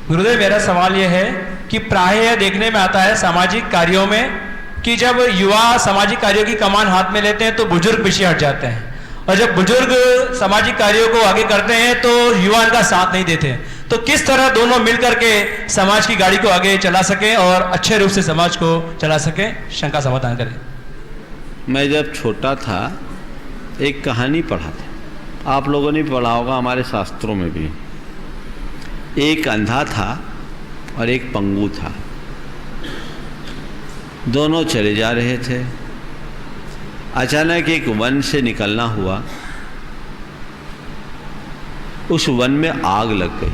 गुरुदेव, मेरा सवाल यह है कि प्रायः यह देखने में आता है सामाजिक कार्यों में कि जब युवा सामाजिक कार्यों की कमान हाथ में लेते हैं तो बुजुर्ग पीछे हट जाते हैं, और जब बुजुर्ग सामाजिक कार्यों को आगे करते हैं तो युवा इनका साथ नहीं देते। तो किस तरह दोनों मिलकर के समाज की गाड़ी को आगे चला सके और अच्छे रूप से समाज को चला सके, शंका समाधान करें। मैं जब छोटा था एक कहानी पढ़ा था, आप लोगों ने पढ़ा होगा, हमारे शास्त्रों में भी। एक अंधा था और एक पंगु था, दोनों चले जा रहे थे। अचानक एक वन से निकलना हुआ, उस वन में आग लग गई।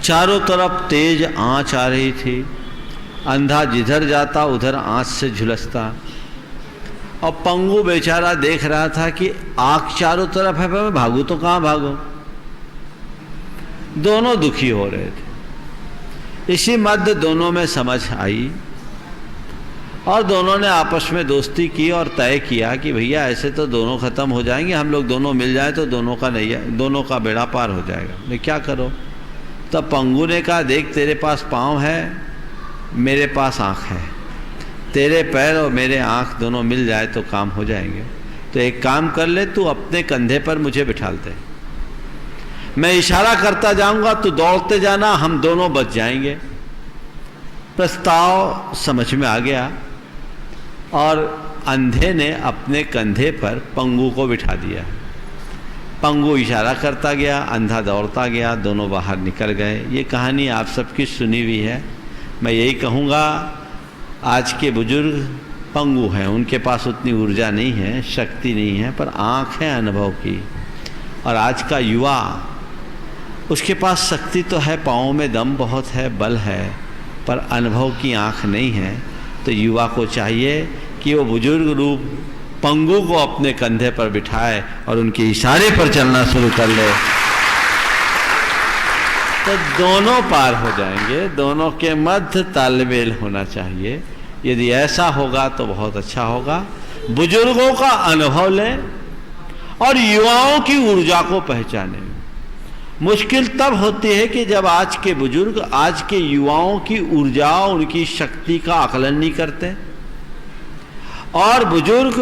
चारों तरफ तेज आंच आ रही थी, अंधा जिधर जाता उधर आंच से झुलसता, और पंगु बेचारा देख रहा था कि आग चारों तरफ है, मैं भागूं तो कहाँ भागूं। दोनों दुखी हो रहे थे। इसी मध्य दोनों में समझ आई और दोनों ने आपस में दोस्ती की और तय किया कि भैया ऐसे तो दोनों ख़त्म हो जाएंगे, हम लोग दोनों मिल जाए तो दोनों का बेड़ा पार हो जाएगा। मैं क्या करो? तब पंगु ने कहा, देख तेरे पास पाँव है, मेरे पास आँख है, तेरे पैर और मेरे आँख दोनों मिल जाए तो काम हो जाएंगे। तो एक काम कर ले, तू अपने कंधे पर मुझे बिठाल दे, मैं इशारा करता जाऊंगा, तू दौड़ते जाना, हम दोनों बच जाएंगे। प्रस्ताव समझ में आ गया और अंधे ने अपने कंधे पर पंगु को बिठा दिया। पंगु इशारा करता गया, अंधा दौड़ता गया, दोनों बाहर निकल गए। ये कहानी आप सबकी सुनी हुई है। मैं यही कहूँगा, आज के बुजुर्ग पंगु हैं, उनके पास उतनी ऊर्जा नहीं है, शक्ति नहीं है, पर आँख है अनुभव की। और आज का युवा, उसके पास शक्ति तो है, पाँव में दम बहुत है, बल है, पर अनुभव की आँख नहीं है। तो युवा को चाहिए कि वो बुजुर्ग रूप पंगु को अपने कंधे पर बिठाए और उनके इशारे पर चलना शुरू कर ले, तो दोनों पार हो जाएंगे। दोनों के मध्य तालमेल होना चाहिए। यदि ऐसा होगा तो बहुत अच्छा होगा। बुजुर्गों का अनुभव लें और युवाओं की ऊर्जा को पहचानें। मुश्किल तब होती है कि जब आज के बुजुर्ग आज के युवाओं की ऊर्जा, उनकी शक्ति का आकलन नहीं करते, और बुजुर्ग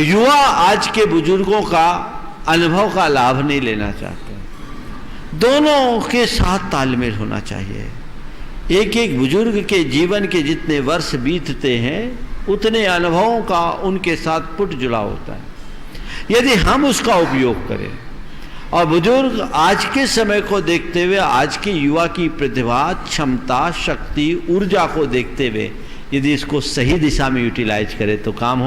युवा आज के बुजुर्गों का अनुभव का लाभ नहीं लेना चाहते। दोनों के साथ तालमेल होना चाहिए। एक एक बुजुर्ग के जीवन के जितने वर्ष बीतते हैं, उतने अनुभवों का उनके साथ पुट जुड़ा होता है। यदि हम उसका उपयोग करें और बुजुर्ग आज के समय को देखते हुए, आज के युवा की प्रतिभा, क्षमता, शक्ति, ऊर्जा को देखते हुए यदि इसको सही दिशा में यूटिलाइज करे तो काम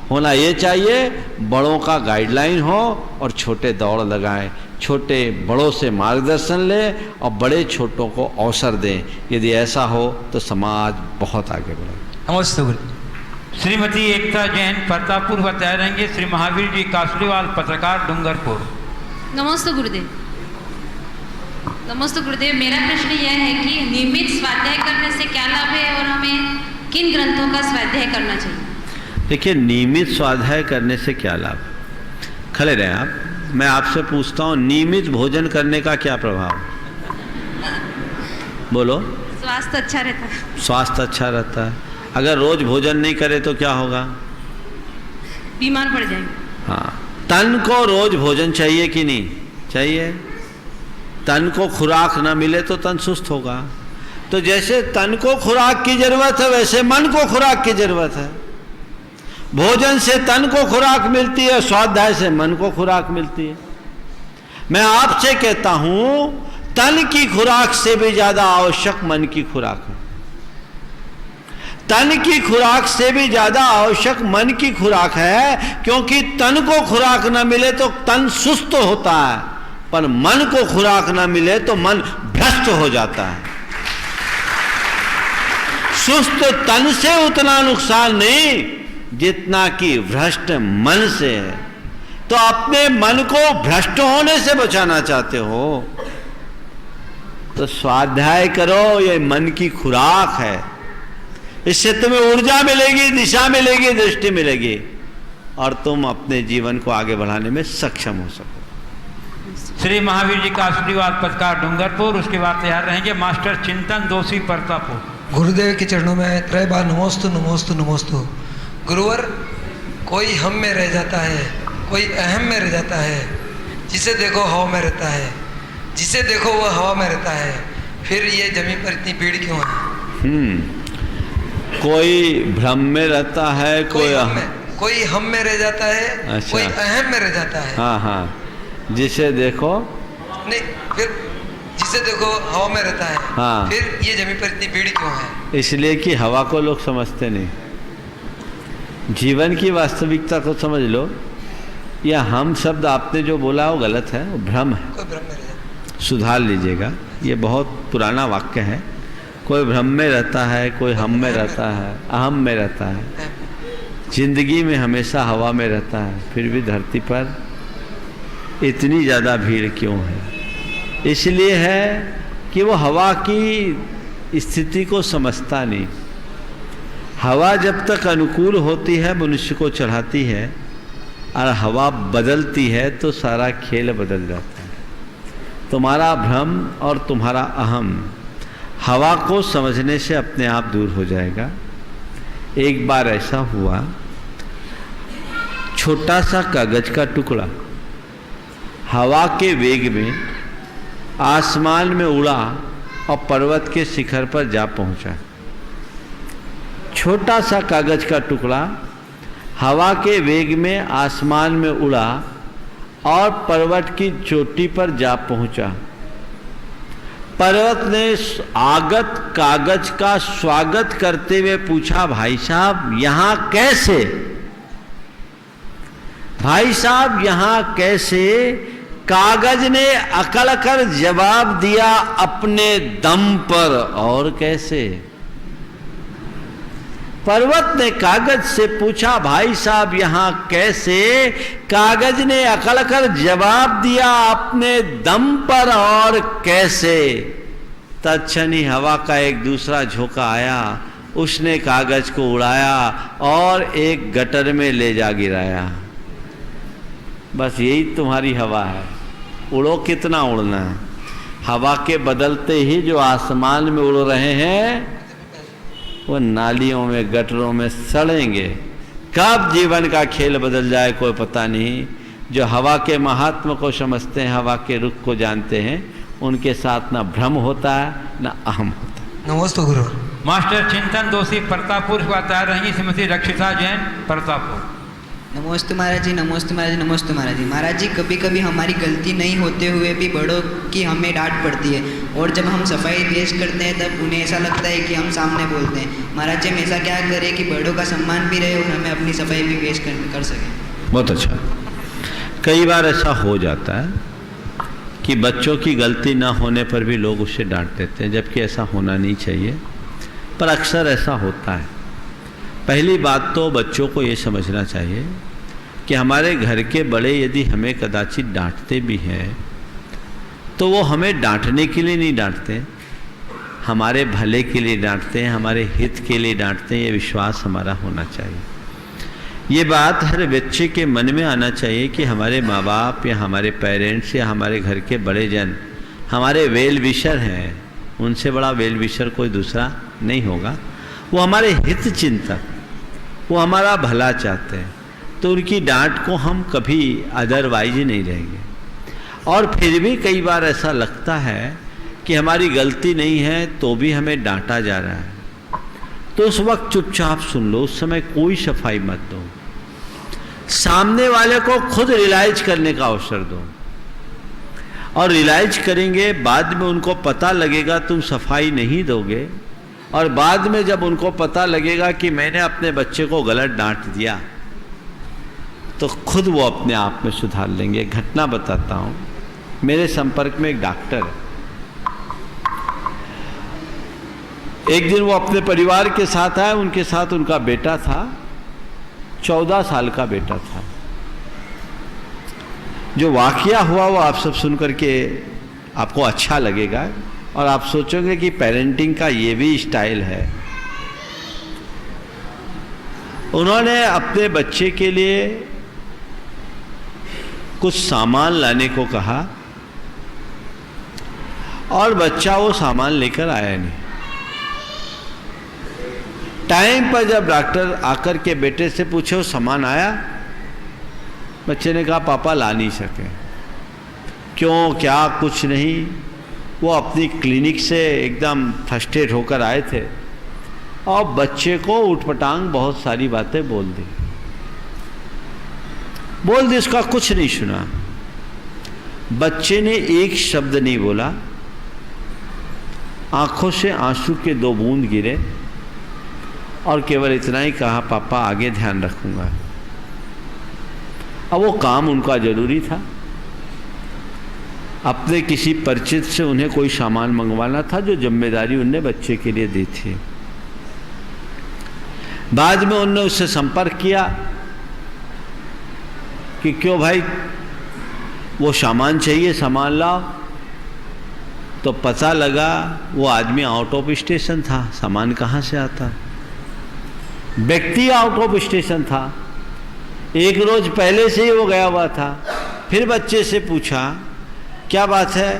होना ये चाहिए। बड़ों का गाइडलाइन हो और छोटे दौड़ लगाएं, छोटे बड़ों से मार्गदर्शन लें और बड़े छोटों को अवसर दें। यदि ऐसा हो तो समाज बहुत आगे बढ़े। नमस्ते गुरु। श्रीमती एकता जैन प्रतापपुर बताए रहेंगे। श्री महावीर जी कासुलीवाल पत्रकार डूंगरपुर। नमस्ते गुरुदेव। नमस्ते गुरुदेव, मेरा प्रश्न यह है कि नियमित स्वाध्याय करने से क्या लाभ है और हमें किन ग्रंथों का स्वाध्याय करना चाहिए? देखिए, नियमित स्वाध्याय करने से क्या लाभ? खड़े रहें आप। मैं आपसे पूछता हूँ, नियमित भोजन करने का क्या प्रभाव? बोलो। स्वास्थ्य अच्छा रहता है। स्वास्थ्य अच्छा रहता है। अगर रोज भोजन नहीं करे तो क्या होगा? बीमार पड़ जाएंगे। हाँ, तन को रोज भोजन चाहिए कि नहीं चाहिए? तन को खुराक ना मिले तो तन सुस्त होगा। तो जैसे तन को खुराक की जरूरत है, वैसे मन को खुराक की जरूरत है। भोजन से तन को खुराक मिलती है, स्वाध्याय से मन को खुराक मिलती है। मैं आपसे कहता हूं, तन की खुराक से भी ज्यादा आवश्यक मन की खुराक है। तन की खुराक से भी ज्यादा आवश्यक मन की खुराक है, क्योंकि तन को खुराक न मिले तो तन सुस्त होता है, पर मन को खुराक न मिले तो मन भ्रष्ट हो जाता है। सुस्त तन से उतना नुकसान नहीं जितना कि भ्रष्ट मन से है। तो अपने मन को भ्रष्ट होने से बचाना चाहते हो तो स्वाध्याय करो। ये मन की खुराक है, इससे तुम्हें ऊर्जा मिलेगी, दिशा मिलेगी, दृष्टि मिलेगी और तुम अपने जीवन को आगे बढ़ाने में सक्षम हो सको। श्री महावीर जी कासुलीवाल पत्रकार डूंगरपुर। उसके बाद तैयार रहेंगे मास्टर चिंतन दोषी प्रतापपुर। गुरुदेव के चरणों में त्रय बार नमोस्तु नमोस्तु नमोस्तु। गुरुवर, कोई हम में रह जाता है, कोई अहम में रह जाता है, जिसे देखो हवा में रहता है, जिसे देखो वह हवा में रहता है, फिर ये जमीन पर इतनी भीड़ क्यों है? कोई भ्रम में रहता है, कोई हम में रह जाता है। अच्छा। कोई अहम में रह जाता है। हाँ हाँ, जिसे देखो नहीं, फिर जिसे देखो हवा में रहता है। हाँ। फिर ये जमीन पर इतनी भीड़ क्यों है? इसलिए कि हवा को लोग समझते नहीं। जीवन की वास्तविकता को समझ लो। या हम शब्द आपने जो बोला वो गलत है, वो भ्रम है। कोई भ्रम में रह जाता है। सुधार लीजिएगा, ये बहुत पुराना वाक्य है। कोई भ्रम में रहता है, कोई हम में रहता है, अहम में रहता है। जिंदगी में हमेशा हवा में रहता है, फिर भी धरती पर इतनी ज़्यादा भीड़ क्यों है? इसलिए है कि वो हवा की स्थिति को समझता नहीं। हवा जब तक अनुकूल होती है मनुष्य को चढ़ाती है, और हवा बदलती है तो सारा खेल बदल जाता है। तुम्हारा भ्रम और तुम्हारा अहम हवा को समझने से अपने आप दूर हो जाएगा। एक बार ऐसा हुआ, छोटा सा कागज का टुकड़ा हवा के वेग में आसमान में उड़ा और पर्वत के शिखर पर जा पहुंचा। छोटा सा कागज का टुकड़ा हवा के वेग में आसमान में उड़ा और पर्वत की चोटी पर जा पहुंचा। पर्वत ने आगत कागज का स्वागत करते हुए पूछा, भाई साहब यहाँ कैसे? भाई साहब यहाँ कैसे? कागज ने अकड़ कर जवाब दिया, अपने दम पर। और कैसे? पर्वत ने कागज से पूछा, भाई साहब यहाँ कैसे? कागज ने अकड़ कर जवाब दिया, अपने दम पर। और कैसे? तत्क्षण ही हवा का एक दूसरा झोंका आया, उसने कागज को उड़ाया और एक गटर में ले जा गिराया। बस यही तुम्हारी हवा है, उड़ो कितना उड़ना है। हवा के बदलते ही जो आसमान में उड़ रहे हैं वो नालियों में गटरों में सड़ेंगे। कब जीवन का खेल बदल जाए कोई पता नहीं। जो हवा के महात्मा को समझते हैं, हवा के रुख को जानते हैं, उनके साथ ना भ्रम होता है ना अहम होता है। नमस्ते गुरु। मास्टर चिंतन दोषी प्रतापपुर को आता रहेंगी श्रीमती रक्षिता जैन प्रतापपुर। नमस्ते महाराज जी, नमस्ते महाराज जी, नमस्ते महाराज जी। महाराज जी, कभी कभी हमारी गलती नहीं होते हुए भी बड़ों की हमें डांट पड़ती है, और जब हम सफाई पेश करते हैं तब उन्हें ऐसा लगता है कि हम सामने बोलते हैं। महाराज जी, हम ऐसा क्या करें कि बड़ों का सम्मान भी रहे और हमें अपनी सफाई भी पेश कर सकें? बहुत अच्छा। कई बार ऐसा हो जाता है कि बच्चों की गलती ना होने पर भी लोग उससे डांट देते हैं, जबकि ऐसा होना नहीं चाहिए, पर अक्सर ऐसा होता है। पहली बात तो बच्चों को ये समझना चाहिए कि हमारे घर के बड़े यदि हमें कदाचित डांटते भी हैं तो वो हमें डांटने के लिए नहीं डांटते, हमारे भले के लिए डांटते हैं, हमारे हित के लिए डांटते हैं। ये विश्वास हमारा होना चाहिए। ये बात हर बच्चे के मन में आना चाहिए कि हमारे माँ बाप या हमारे पेरेंट्स या हमारे घर के बड़े जन हमारे वेल विशर हैं, उनसे बड़ा वेल विशर कोई दूसरा नहीं होगा। वो हमारे हित चिंतक, वो हमारा भला चाहते हैं, तो उनकी डांट को हम कभी अदरवाइज नहीं रहेंगे। और फिर भी कई बार ऐसा लगता है कि हमारी गलती नहीं है तो भी हमें डांटा जा रहा है, तो उस वक्त चुपचाप सुन लो, उस समय कोई सफाई मत दो, सामने वाले को खुद रियलाइज करने का अवसर दो। और रियलाइज करेंगे, बाद में उनको पता लगेगा तुम सफाई नहीं दोगे, और बाद में जब उनको पता लगेगा कि मैंने अपने बच्चे को गलत डांट दिया, तो खुद वो अपने आप में सुधार लेंगे। घटना बताता हूँ। मेरे संपर्क में एक डॉक्टर है। एक दिन वो अपने परिवार के साथ आए, उनके साथ उनका बेटा था, 14 साल का बेटा था। जो वाकया हुआ वो आप सब सुन करके आपको अच्छा लगेगा और आप सोचोगे कि पेरेंटिंग का ये भी स्टाइल है। उन्होंने अपने बच्चे के लिए कुछ सामान लाने को कहा और बच्चा वो सामान लेकर आया नहीं। टाइम पर जब डॉक्टर आकर के बेटे से पूछे वो सामान आया, बच्चे ने कहा पापा ला नहीं सके। क्यों, क्या? कुछ नहीं। वो अपनी क्लिनिक से एकदम फ्रस्ट्रेट होकर आए थे और बच्चे को उठपटांग बहुत सारी बातें बोल दी, उसका कुछ नहीं सुना। बच्चे ने एक शब्द नहीं बोला, आंखों से आंसू के 2 बूंद गिरे और केवल इतना ही कहा, पापा आगे ध्यान रखूंगा। अब वो काम उनका जरूरी था, अपने किसी परिचित से उन्हें कोई सामान मंगवाना था, जो जिम्मेदारी उन्हें बच्चे के लिए दी थी। बाद में उन्होंने उससे संपर्क किया कि क्यों भाई, वो सामान चाहिए, सामान लाओ। तो पता लगा वो आदमी आउट ऑफ स्टेशन था, सामान कहाँ से आता? व्यक्ति आउट ऑफ स्टेशन था, एक रोज पहले से ही वो गया हुआ था। फिर बच्चे से पूछा, क्या बात है,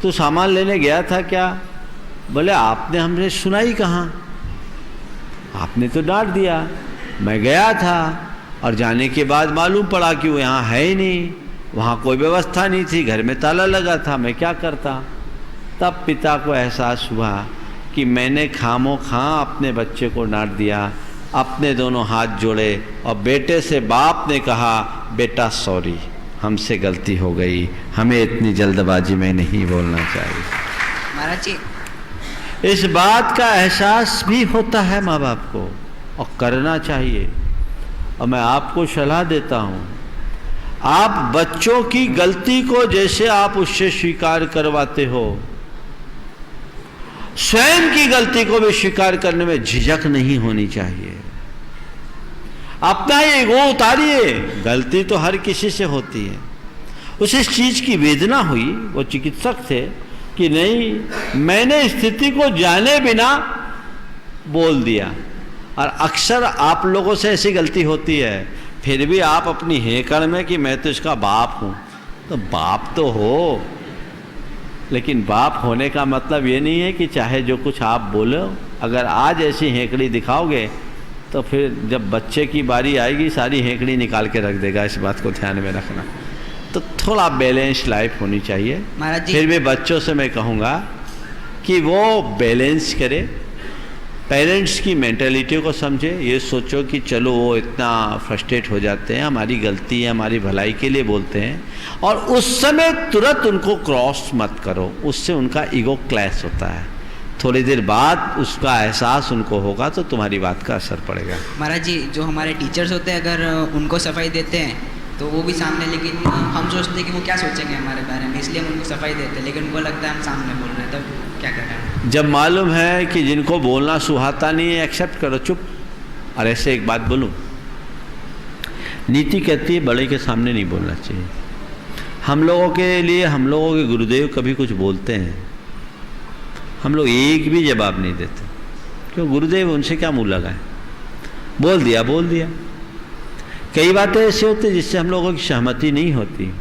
तू सामान लेने गया था क्या? बोले आपने हमने सुना ही कहाँ, आपने तो डांट दिया। मैं गया था और जाने के बाद मालूम पड़ा कि वो यहाँ है ही नहीं, वहाँ कोई व्यवस्था नहीं थी, घर में ताला लगा था, मैं क्या करता। तब पिता को एहसास हुआ कि मैंने खामोखा अपने बच्चे को डांट दिया। अपने दोनों हाथ जोड़े और बेटे से बाप ने कहा, बेटा सॉरी, हमसे गलती हो गई, हमें इतनी जल्दबाजी में नहीं बोलना चाहिए। महाराज जी, इस बात का एहसास भी होता है माँ बाप को और करना चाहिए। और मैं आपको सलाह देता हूँ, आप बच्चों की गलती को जैसे आप उससे स्वीकार करवाते हो, स्वयं की गलती को भी स्वीकार करने में झिझक नहीं होनी चाहिए। अपना ईगो उतारिए, गलती तो हर किसी से होती है। उसे इस चीज की वेदना हुई, वो चिकित्सक थे, कि नहीं मैंने स्थिति को जाने बिना बोल दिया। और अक्सर आप लोगों से ऐसी गलती होती है, फिर भी आप अपनी हेकड़ में कि मैं तो इसका बाप हूँ। तो बाप तो हो, लेकिन बाप होने का मतलब ये नहीं है कि चाहे जो कुछ आप बोलो, अगर आज ऐसी हेकड़ी दिखाओगे तो फिर जब बच्चे की बारी आएगी सारी हेकड़ी निकाल के रख देगा। इस बात को ध्यान में रखना। तो थोड़ा बैलेंस लाइफ होनी चाहिए। फिर भी बच्चों से मैं कहूँगा कि वो बैलेंस करे, पेरेंट्स की मेंटालिटी को समझे। ये सोचो कि चलो वो इतना फ्रस्ट्रेट हो जाते हैं, हमारी गलती है, हमारी भलाई के लिए बोलते हैं, और उस समय तुरंत उनको क्रॉस मत करो, उससे उनका ईगो क्लैश होता है। थोड़ी देर बाद उसका एहसास उनको होगा तो तुम्हारी बात का असर पड़ेगा। महाराज जी, जो हमारे टीचर्स होते हैं, अगर उनको सफाई देते हैं तो वो भी सामने, लेकिन हम सोचते हैं कि वो क्या सोचेंगे हमारे बारे में, इसलिए हम उनको सफाई देते हैं, लेकिन उनको लगता है हम सामने बोल रहे हैं, तब क्या करें? जब मालूम है कि जिनको बोलना सुहाता नहीं है, एक्सेप्ट करो, चुप। और ऐसे एक बात बोलूं, नीति कहती है बड़े के सामने नहीं बोलना चाहिए। हम लोगों के लिए हम लोगों के गुरुदेव कभी कुछ बोलते हैं, हम लोग एक भी जवाब नहीं देते, क्यों? गुरुदेव उनसे क्या मुँह लगाए, बोल दिया बोल दिया। कई बातें ऐसी होती जिससे हम लोगों की सहमति नहीं होती,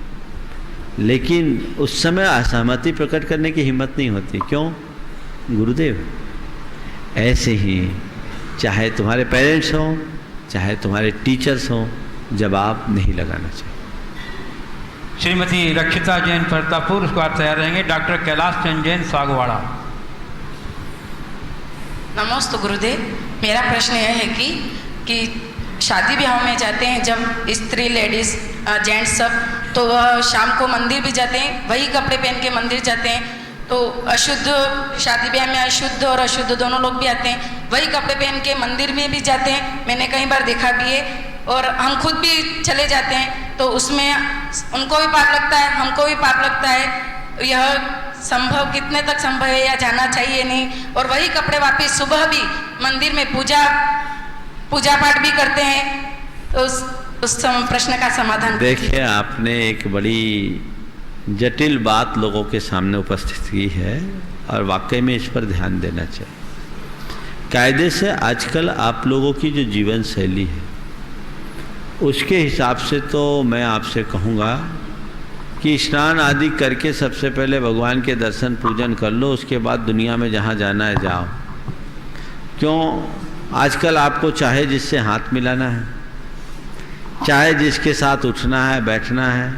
लेकिन उस समय असहमति प्रकट करने की हिम्मत नहीं होती। क्यों? गुरुदेव। ऐसे ही चाहे तुम्हारे पेरेंट्स हों, चाहे तुम्हारे टीचर्स हों, जवाब नहीं लगाना चाहिए। श्रीमती रक्षिता जैन परतापुर, उसको आप तैयार रहेंगे। डॉक्टर कैलाश चंद जैन सागवाड़ा। नमस्ते गुरुदेव, मेरा प्रश्न यह है कि शादी ब्याह में जाते हैं जब स्त्री लेडीज़ जेंट्स सब, तो वह शाम को मंदिर भी जाते हैं, वही कपड़े पहन के मंदिर जाते हैं, तो अशुद्ध, शादी ब्याह में अशुद्ध और अशुद्ध दोनों लोग भी आते हैं, वही कपड़े पहन के मंदिर में भी जाते हैं। मैंने कई बार देखा भी है, और हम खुद भी चले जाते हैं, तो उसमें उनको भी पाप लगता है, हमको भी पाप लगता है। यह संभव, कितने तक संभव है, या जाना चाहिए नहीं? और वही कपड़े वापस सुबह भी मंदिर में पूजा पाठ भी करते हैं, तो उस प्रश्न का समाधान। देखिए, आपने एक बड़ी जटिल बात लोगों के सामने उपस्थित की है, और वाकई में इस पर ध्यान देना चाहिए। कायदे से आजकल आप लोगों की जो जीवन शैली है, उसके हिसाब से तो मैं आपसे कहूँगा कि स्नान आदि करके सबसे पहले भगवान के दर्शन पूजन कर लो, उसके बाद दुनिया में जहाँ जाना है जाओ। क्यों? आजकल आपको चाहे जिससे हाथ मिलाना है, चाहे जिसके साथ उठना है बैठना है,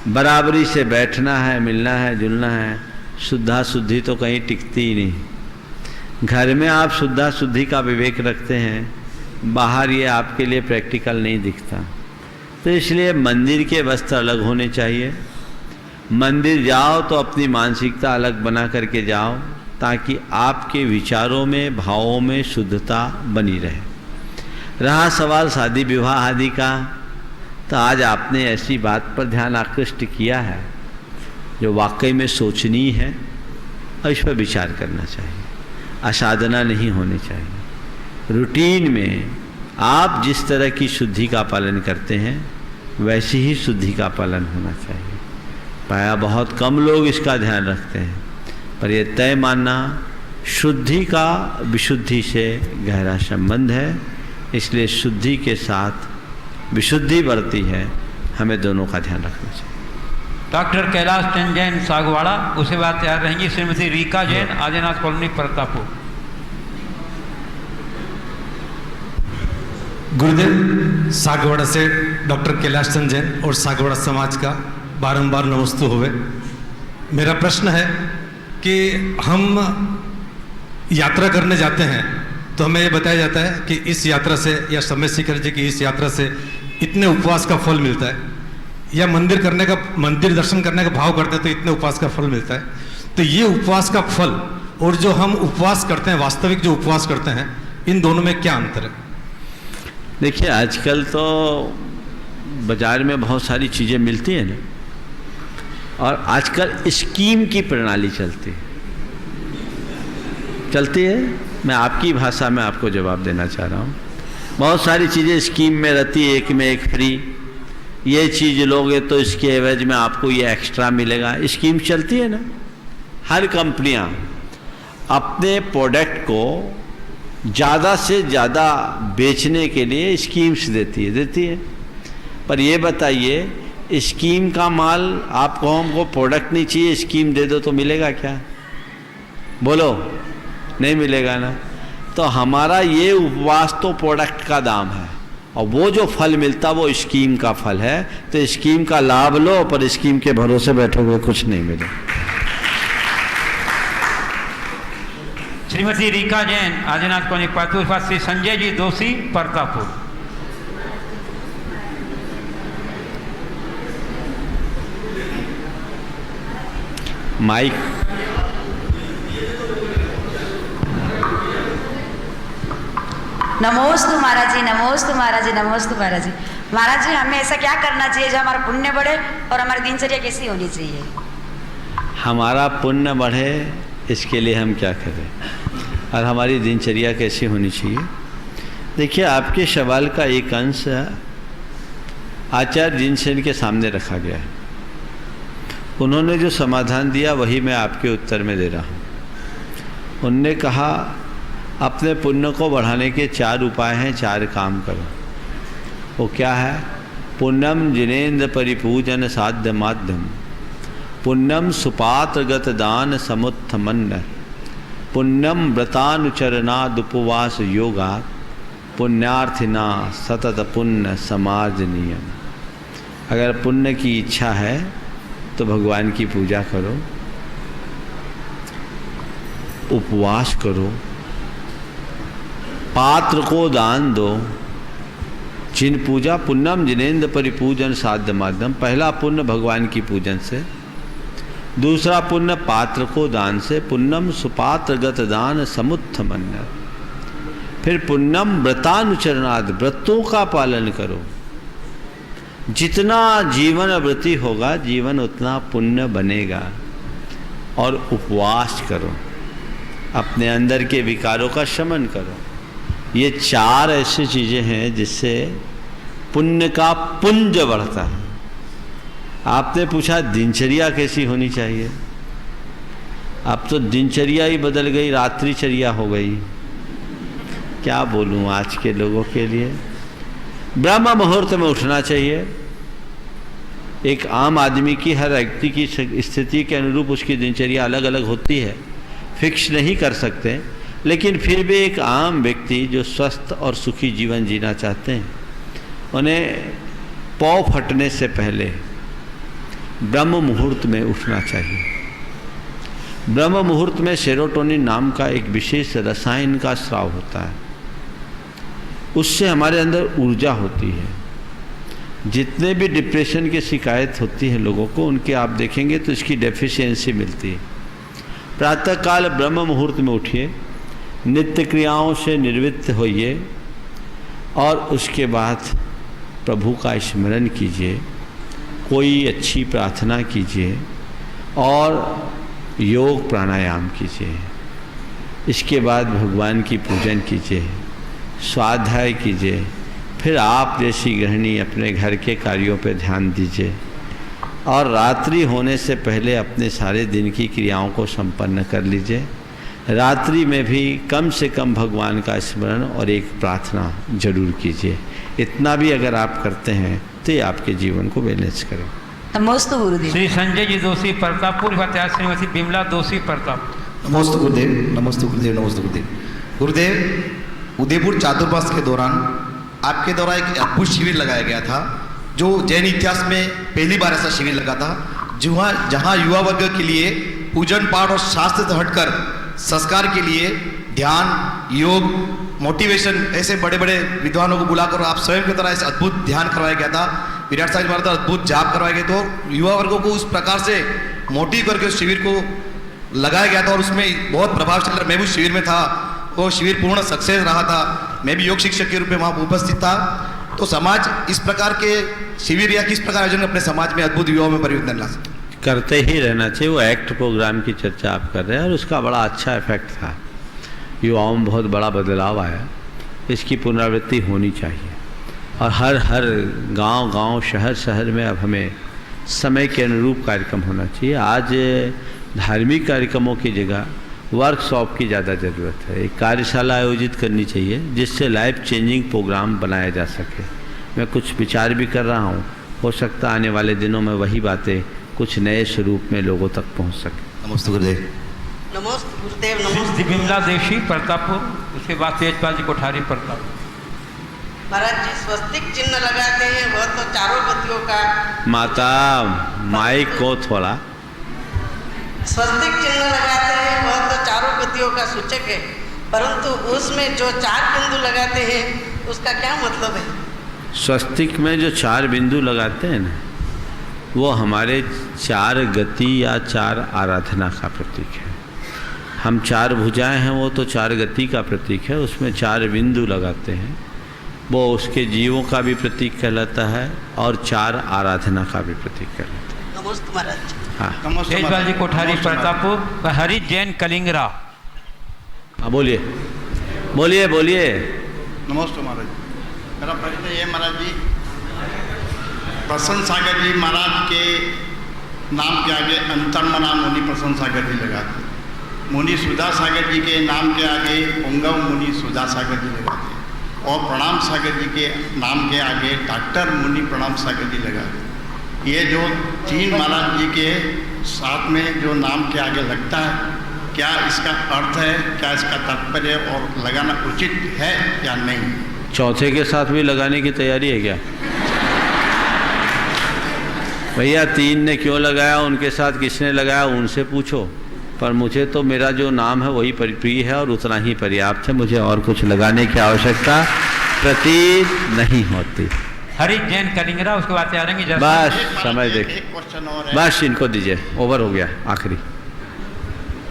बराबरी से बैठना है, मिलना है, जुलना है, शुद्धा शुद्धि तो कहीं टिकती ही नहीं। घर में आप शुद्धा शुद्धि का विवेक रखते हैं, बाहर ये आपके लिए प्रैक्टिकल नहीं दिखता। तो इसलिए मंदिर के वस्त्र अलग होने चाहिए। मंदिर जाओ तो अपनी मानसिकता अलग बना करके जाओ, ताकि आपके विचारों में, भावों में शुद्धता बनी रहे। रहा सवाल शादी विवाह आदि का, तो आज आपने ऐसी बात पर ध्यान आकृष्ट किया है जो वाकई में सोचनीय है, और इस पर विचार करना चाहिए। असाधना नहीं होनी चाहिए। रूटीन में आप जिस तरह की शुद्धि का पालन करते हैं, वैसी ही शुद्धि का पालन होना चाहिए। पाया बहुत कम लोग इसका ध्यान रखते हैं, पर यह तय मानना शुद्धि का विशुद्धि से गहरा संबंध है। इसलिए शुद्धि के साथ विशुद्धि बढ़ती है, हमें दोनों का ध्यान रखना चाहिए। डॉक्टर कैलाश चंद जैन सागवाड़ा, उसके बाद तैयार रहेंगी श्रीमती रीका जैन, आदिनाथ कॉलोनी, परतापुर। गुरुदेव सागवाड़ा से डॉक्टर कैलाश चंद जैन और सागवाड़ा समाज का बारंबार नमस्ते हुए। मेरा प्रश्न है कि हम यात्रा करने जाते हैं तो हमें ये बताया जाता है कि इस यात्रा से या समय शिखर जी की इस यात्रा से इतने उपवास का फल मिलता है, या मंदिर दर्शन करने का भाव करते हैं तो इतने उपवास का फल मिलता है। तो ये उपवास का फल और जो हम उपवास करते हैं, वास्तविक जो उपवास करते हैं, इन दोनों में क्या अंतर है? देखिए, आजकल तो बाज़ार में बहुत सारी चीज़ें मिलती हैं ना, और आजकल स्कीम की प्रणाली चलती है। मैं आपकी भाषा में आपको जवाब देना चाह रहा हूँ। बहुत सारी चीज़ें स्कीम में रहती है, एक में एक फ्री, ये चीज़ लोगे तो इसके एवज में आपको ये एक्स्ट्रा मिलेगा। स्कीम चलती है ना। हर कंपनियाँ अपने प्रोडक्ट को ज़्यादा से ज़्यादा बेचने के लिए स्कीम्स देती है। पर ये बताइए, स्कीम का माल आपको, हमको प्रोडक्ट नहीं चाहिए, स्कीम दे दो तो मिलेगा क्या? बोलो, नहीं मिलेगा ना। तो हमारा ये उपवास तो प्रोडक्ट का दाम है, और वो जो फल मिलता वो स्कीम का फल है। तो स्कीम का लाभ लो, पर स्कीम के भरोसे बैठोगे कुछ नहीं मिलेगा। श्रीमती रीका जैन, आदिनाथ कॉलोनी पातुर, श्री संजय जी दोषी, परतापुर। माइक। नमोस्तु महाराज जी, नमोस्तु महाराज जी, नमोस्तु महाराज जी। महाराज जी, हमें ऐसा क्या करना चाहिए जो हमारा पुण्य बढ़े, और हमारी दिनचर्या कैसी होनी चाहिए? हमारा पुण्य बढ़े, इसके लिए हम क्या करें, और हमारी दिनचर्या कैसी होनी चाहिए? देखिए, आपके सवाल का एक अंश आचार्य जिनसेन के सामने रखा गया है। उन्होंने जो समाधान दिया वही मैं आपके उत्तर में दे रहा हूँ। उनने कहा, अपने पुण्य को बढ़ाने के 4 उपाय हैं, 4 काम करो। वो क्या है? पुण्यम जिनेन्द्र परिपूजन साध्य माध्यम, पुण्यम सुपात्रगत दान समुत्थमन्न, पुण्यम व्रतानुचरणादुपवास योगा, पुण्यार्थिना सतत पुण्य समाज नियम। अगर पुण्य की इच्छा है तो भगवान की पूजा करो, उपवास करो, पात्र को दान दो। जिन पूजा पुण्यम जिनेन्द्र परिपूजन साध्य माध्यम, पहला पुण्य भगवान की पूजन से, दूसरा पुण्य पात्र को दान से, पुण्यम सुपात्रगत दान समुत्थमन्न। फिर पुण्यम व्रतानुचरणाद, व्रतों का पालन करो। जितना जीवन व्रती होगा, जीवन उतना पुण्य बनेगा। और उपवास करो, अपने अंदर के विकारों का शमन करो। ये 4 ऐसी चीज़ें हैं जिससे पुण्य का पुंज बढ़ता है। आपने पूछा दिनचर्या कैसी होनी चाहिए? अब तो दिनचर्या ही बदल गई, रात्रिचर्या हो गई। क्या बोलूं आज के लोगों के लिए? ब्रह्म मुहूर्त में उठना चाहिए। एक आम आदमी की, हर व्यक्ति की स्थिति के अनुरूप उसकी दिनचर्या अलग अलग होती है, फिक्स नहीं कर सकते। लेकिन फिर भी एक आम व्यक्ति जो स्वस्थ और सुखी जीवन जीना चाहते हैं, उन्हें पौ फटने से पहले ब्रह्म मुहूर्त में उठना चाहिए। ब्रह्म मुहूर्त में सेरोटोनिन नाम का एक विशेष रसायन का स्राव होता है। उससे हमारे अंदर ऊर्जा होती है। जितने भी डिप्रेशन की शिकायत होती है लोगों को, उनके आप देखेंगे तो इसकी डेफिशिएंसी मिलती है। प्रातःकाल ब्रह्म मुहूर्त में उठिए, नित्य क्रियाओं से निवृत्त होइए, और उसके बाद प्रभु का स्मरण कीजिए, कोई अच्छी प्रार्थना कीजिए और योग प्राणायाम कीजिए। इसके बाद भगवान की पूजन कीजिए, स्वाध्याय कीजिए। फिर आप जैसी गृहिणी अपने घर के कार्यों पर ध्यान दीजिए, और रात्रि होने से पहले अपने सारे दिन की क्रियाओं को संपन्न कर लीजिए। रात्रि में भी कम से कम भगवान का स्मरण और एक प्रार्थना जरूर कीजिए। इतना भी अगर आप करते हैं तो ये आपके जीवन को बैलेंस करें। नमोस्तु गुरुदेव। श्री संजय जी दोषी, प्रतापपुर, श्रीमती बिमला दोषी, प्रताप। नमोस्तु गुरुदेव, नमोस्तु गुरुदेव, नमोस्तु गुरुदेव। गुरुदेव, उदयपुर चातुर्मास के दौरान आपके द्वारा एक अद्भुत शिविर लगाया गया था, जो जैन इतिहास में पहली बार ऐसा शिविर लगा था, जहाँ युवा वर्ग के लिए पूजन पाठ और शास्त्र से हटकर संस्कार के लिए ध्यान, योग, मोटिवेशन ऐसे बड़े बड़े विद्वानों को बुलाकर आप स्वयं की तरह ऐसे अद्भुत ध्यान करवाया गया था। विराट साहब द्वारा अद्भुत जाप करवाए गए, तो युवा वर्गों को उस प्रकार से मोटिव करके उस शिविर को लगाया गया था और उसमें बहुत प्रभावशाली रहा। मैं भी उस शिविर में था, वो शिविर पूर्ण सक्सेस रहा था। मैं भी योग शिक्षक के रूप में वहाँ उपस्थित था। तो समाज इस प्रकार के शिविर या किस प्रकार आयोजन अपने समाज में अद्भुत युवाओं में परिवर्तन ला सकते? करते ही रहना चाहिए। वो एक्ट प्रोग्राम की चर्चा आप कर रहे हैं और उसका बड़ा अच्छा इफेक्ट था, युवाओं में बहुत बड़ा बदलाव आया। इसकी पुनरावृत्ति होनी चाहिए और हर गांव शहर में अब हमें समय के अनुरूप कार्यक्रम होना चाहिए। आज धार्मिक कार्यक्रमों की जगह वर्कशॉप की ज़्यादा ज़रूरत है। एक कार्यशाला आयोजित करनी चाहिए जिससे लाइफ चेंजिंग प्रोग्राम बनाया जा सके। मैं कुछ विचार भी कर रहा हूँ, हो सकता आने वाले दिनों में वही बातें कुछ नए स्वरूप में लोगों तक पहुँच सके। नमस्ते गुरुदेव। नमस्ते गुरुदेव। नमस्ते विमला देशी प्रतापपुर, उसके बाद तेजपाल जी कोठारी प्रतापपुर। महाराज जी स्वस्तिक चिन्ह लगाते हैं, वह तो चारों गतियों का। माता माइक को थोड़ा। स्वस्तिक चिन्ह लगाते हैं, वह तो चारों गतियों का सूचक है, परंतु उसमें जो 4 बिंदु लगाते हैं उसका क्या मतलब है? स्वस्तिक में जो 4 बिंदु लगाते हैं ना, वो हमारे 4 गति या 4 आराधना का प्रतीक है। हम 4 भुजाएं हैं, वो तो 4 गति का प्रतीक है। उसमें 4 बिंदु लगाते हैं, वो उसके जीवों का भी प्रतीक कहलाता है और 4 आराधना का भी प्रतीक कहलाता है। नमस्ते महाराज। हाँ, तेजपाल जी कोठारी प्रतापपुर। हरि जैन कलिंगरा। हाँ, बोलिए बोलिए बोलिए। नमस्ते महाराज। मेरा प्रश्न ये महाराज जी, प्रसन्न सागर जी महाराज के नाम के आगे अंतर्मना मुनि प्रसन्न सागर जी लगाते, मुनि सुधा सागर जी के नाम के आगे पुंगव मुनि सुधा सागर जी लगाते, और प्रणाम सागर जी के नाम के आगे डॉक्टर मुनि प्रणाम सागर जी लगाते। ये जो 3 महाराज जी के साथ में जो नाम के आगे लगता है, क्या इसका अर्थ है, क्या इसका तात्पर्य और लगाना उचित है या नहीं? चौथे के साथ भी लगाने की तैयारी है क्या? भैया 3 ने क्यों लगाया, उनके साथ किसने लगाया, उनसे पूछो। पर मुझे तो मेरा जो नाम है वही प्रिय है और उतना ही पर्याप्त है। मुझे और कुछ लगाने की आवश्यकता प्रतीत नहीं होती। हरि जैन कलिंगरा, उसके बाद आ रहेंगे। बस समय देख, बस इनको दीजिए, ओवर हो गया।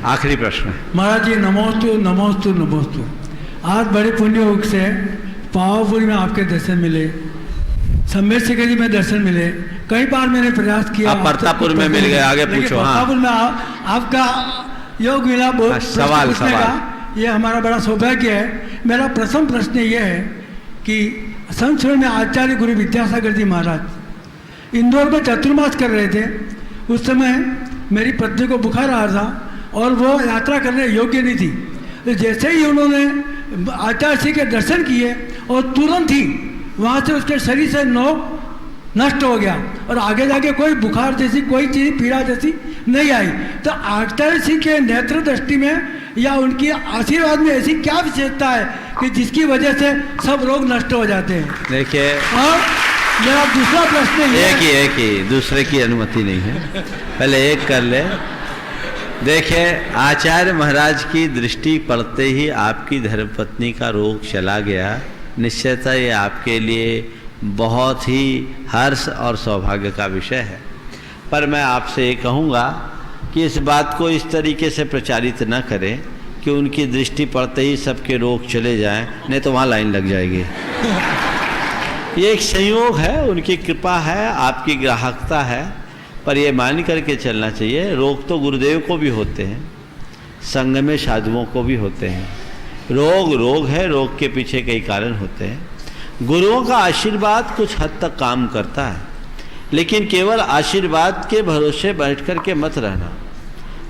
आखिरी प्रश्न है। महाराज जी नमोस्तु नमोस्तु नमोस्तु। आज बड़े पुण्य योग से पावापुरी में आपके दर्शन मिले, सम्मेद शेखर जी में दर्शन मिले। कई बार मैंने प्रयास किया, आप प्रतापपुर में मिल गए, आगे पूछो। प्रतापपुर में आपका योग मिला, बहुत सवाल ये हमारा बड़ा सौभाग्य है। मेरा प्रथम प्रश्न ये है कि संस्करण में आचार्य गुरु विद्यासागर जी महाराज इंदौर में चतुर्मास कर रहे थे। उस समय मेरी पत्नी को बुखार आ रहा था और वो यात्रा करने योग्य नहीं थी। तो जैसे ही उन्होंने आचार्य जी के दर्शन किए और तुरंत ही वहाँ से उसके शरीर से नोक नष्ट हो गया और आगे जाके कोई बुखार जैसी कोई चीज़ पीड़ा जैसी नहीं आई। तो आचार्य जी के नेत्र दृष्टि में या उनकी आशीर्वाद में ऐसी क्या विशेषता है कि जिसकी वजह से सब रोग नष्ट हो जाते हैं? देखिए, और मेरा दूसरा प्रश्न ये एक ही दूसरे की अनुमति नहीं है, पहले एक कर ले। देखिए, आचार्य महाराज की दृष्टि पड़ते ही आपकी धर्मपत्नी का रोग चला गया। निश्चयतः ये आपके लिए बहुत ही हर्ष और सौभाग्य का विषय है। पर मैं आपसे ये कहूँगा कि इस बात को इस तरीके से प्रचारित न करें कि उनकी दृष्टि पड़ते ही सबके रोग चले जाएं, नहीं तो वहाँ लाइन लग जाएगी। ये एक संयोग है, उनकी कृपा है, आपकी ग्राहकता है, पर ये मान करके चलना चाहिए। रोग तो गुरुदेव को भी होते हैं, संग में साधुओं को भी होते हैं। रोग है, रोग के पीछे कई कारण होते हैं। गुरुओं का आशीर्वाद कुछ हद तक काम करता है, लेकिन केवल आशीर्वाद के भरोसे बैठ कर के मत रहना।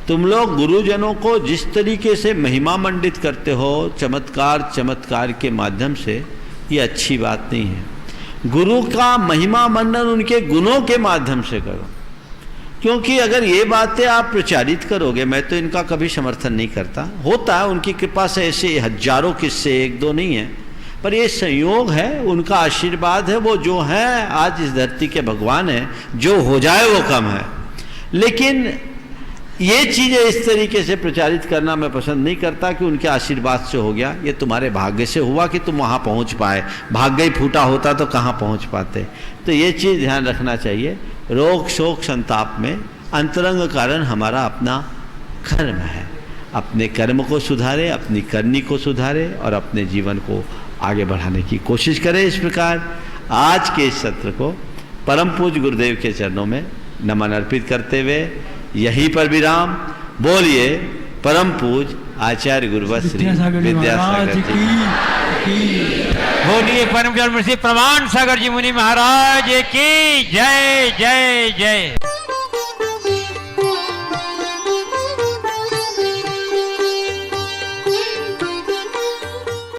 तुम लोग गुरुजनों को जिस तरीके से महिमा मंडित करते हो चमत्कार के माध्यम से, ये अच्छी बात नहीं है। गुरु का महिमा मंडन उनके गुणों के माध्यम से करो, क्योंकि अगर ये बातें आप प्रचारित करोगे, मैं तो इनका कभी समर्थन नहीं करता, होता है उनकी कृपा से ऐसे हजारों किस्से, 1-2 नहीं है, पर ये संयोग है, उनका आशीर्वाद है, वो जो हैं आज इस धरती के भगवान हैं, जो हो जाए वो कम है। लेकिन ये चीज़ें इस तरीके से प्रचारित करना मैं पसंद नहीं करता कि उनके आशीर्वाद से हो गया, ये तुम्हारे भाग्य से हुआ कि तुम वहाँ पहुँच पाए, भाग्य ही फूटा होता तो कहाँ पहुँच पाते। तो ये चीज़ ध्यान रखना चाहिए। रोग शोक संताप में अंतरंग कारण हमारा अपना कर्म है। अपने कर्म को सुधारे, अपनी करनी को सुधारे और अपने जीवन को आगे बढ़ाने की कोशिश करें। इस प्रकार आज के इस सत्र को परम पूज्य गुरुदेव के चरणों में नमन अर्पित करते हुए यहीं पर विराम। बोलिए परम पूज्य आचार्य गुरुवर श्री विद्यासागर जी। बोलिए परम पूज्य श्री प्रमाण सागर जी मुनि महाराज की जय जय जय।